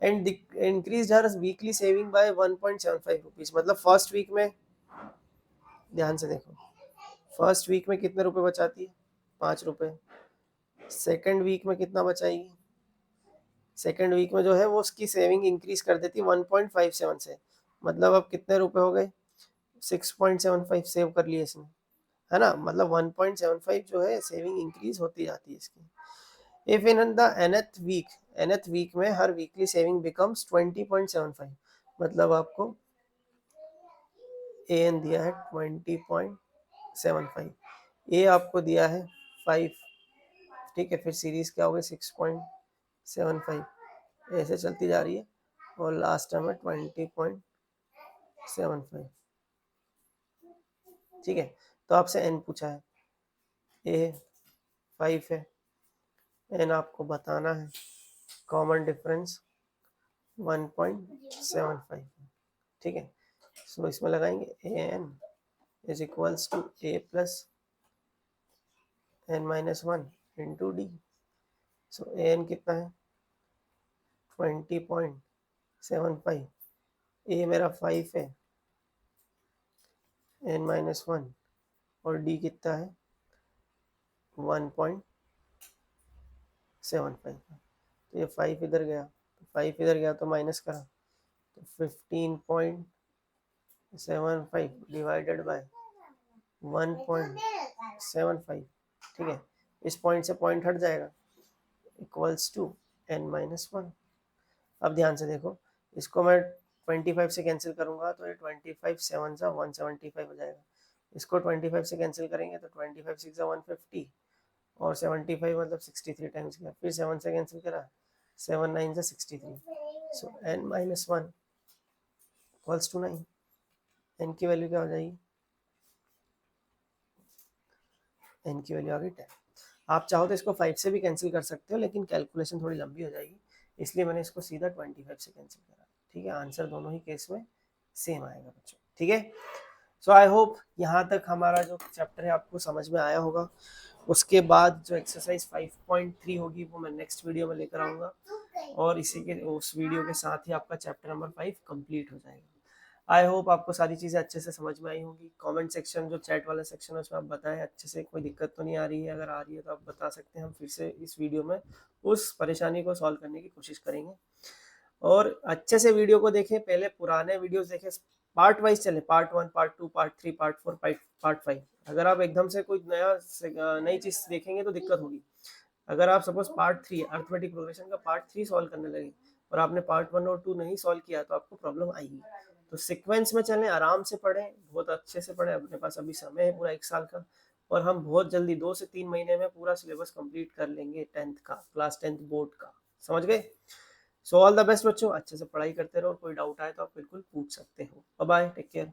and increase her weekly saving by 1.75 rupees. मतलब फर्स्ट वीक में, ध्यान से देखो, फर्स्ट वीक में कितने रुपए बचाती है 5 रुपए। सेकेंड वीक में कितना बचाएगी, सेकेंड वीक में जो है वो उसकी सेविंग इंक्रीज कर देती है 1.57 से, मतलब अब कितने रुपए हो गए 6.75 सेव कर लिए इसने, है ना। मतलब 1.75 जो है सेविंग इंक्रीज होती जाती है इसकी। If in the nth week में हर वीकली सेविंग बिकम्स 20.75, मतलब आपको एन दिया है 20.75, ए आपको दिया है 5। ठीक है, फिर सीरीज क्या हो गई 6.75, ऐसे चलती जा रही है और लास्ट में 20.75। ठीक है, तो आपसे एन पूछा है, ए 5 है, एन आपको बताना है, कॉमन डिफरेंस 1.75। ठीक है, सो इसमें लगाएंगे a n is equals to a plus n-1 into d. So a n कितना है 20.75, ए मेरा 5 है, n-1 और डी कितना है 1.75। तो ये 5 इधर गया, तो 5 इधर गया तो माइनस करा, तो 15.75 डिवाइडेड बाय 1.75। ठीक है, इस पॉइंट से पॉइंट हट जाएगा, इक्वल्स टू n-1। अब ध्यान से देखो, इसको मैं 25 से कैंसिल करूंगा तो ये 25 7 सा 175 हो जाएगा। इसको 25 से कैंसिल करेंगे तो 25 6 सा 150 और 75 मतलब 63 टाइम्स गया, फिर 7 से कैंसिल करा 7 9 से 63। सो n-1 इक्वल्स टू 9। n की वैल्यू क्या हो जाएगी, n की वैल्यू आ गई 10। आप चाहो तो इसको 5 से भी कैंसिल कर सकते हो, लेकिन कैलकुलेशन थोड़ी लंबी हो जाएगी, इसलिए मैंने इसको सीधा 25 से कैंसिल करा। ठीक है, आंसर दोनों ही केस में सेम आएगा बच्चों। ठीक है, सो आई होप यहाँ तक हमारा जो चैप्टर है आपको समझ में आया होगा। उसके बाद जो एक्सरसाइज 5.3 होगी वो मैं नेक्स्ट वीडियो में लेकर आऊँगा और इसी के उस वीडियो के साथ ही आपका चैप्टर नंबर 5 कंप्लीट हो जाएगा। आई होप आपको सारी चीज़ें अच्छे से समझ में आई होगी। कमेंट सेक्शन जो चैट वाला सेक्शन है उसमें आप बताएं अच्छे से, कोई दिक्कत तो नहीं आ रही है, अगर आ रही है तो आप बता सकते हैं, हम फिर से इस वीडियो में उस परेशानी को सॉल्व करने की कोशिश करेंगे। और अच्छे से वीडियो को देखें, पहले पुराने वीडियोस देखें, पार्ट वाइज चले, part 1, part 2, part 3, part 4, part 5। अगर आप एकदम से कोई नई चीज देखेंगे तो दिक्कत होगी। अगर आप सपोज पार्ट 3 अर्थमेटिक प्रोग्रेशन का पार्ट 3 सॉल्व करने लगे और आपने पार्ट 1 और 2 नहीं सॉल्व किया तो आपको प्रॉब्लम आएगी। तो सीक्वेंस में चलें, आराम से पढ़ें, बहुत अच्छे से पढ़ें, अपने पास अभी समय है पूरा 1 साल का, और हम बहुत जल्दी 2 से 3 महीने में पूरा सिलेबस कंप्लीट कर लेंगे 10th का, क्लास 10th बोर्ड का। समझ गए? सो ऑल द बेस्ट बच्चों, अच्छे से पढ़ाई करते रहो, कोई डाउट आए तो आप बिल्कुल पूछ सकते हो। Bye bye, take care.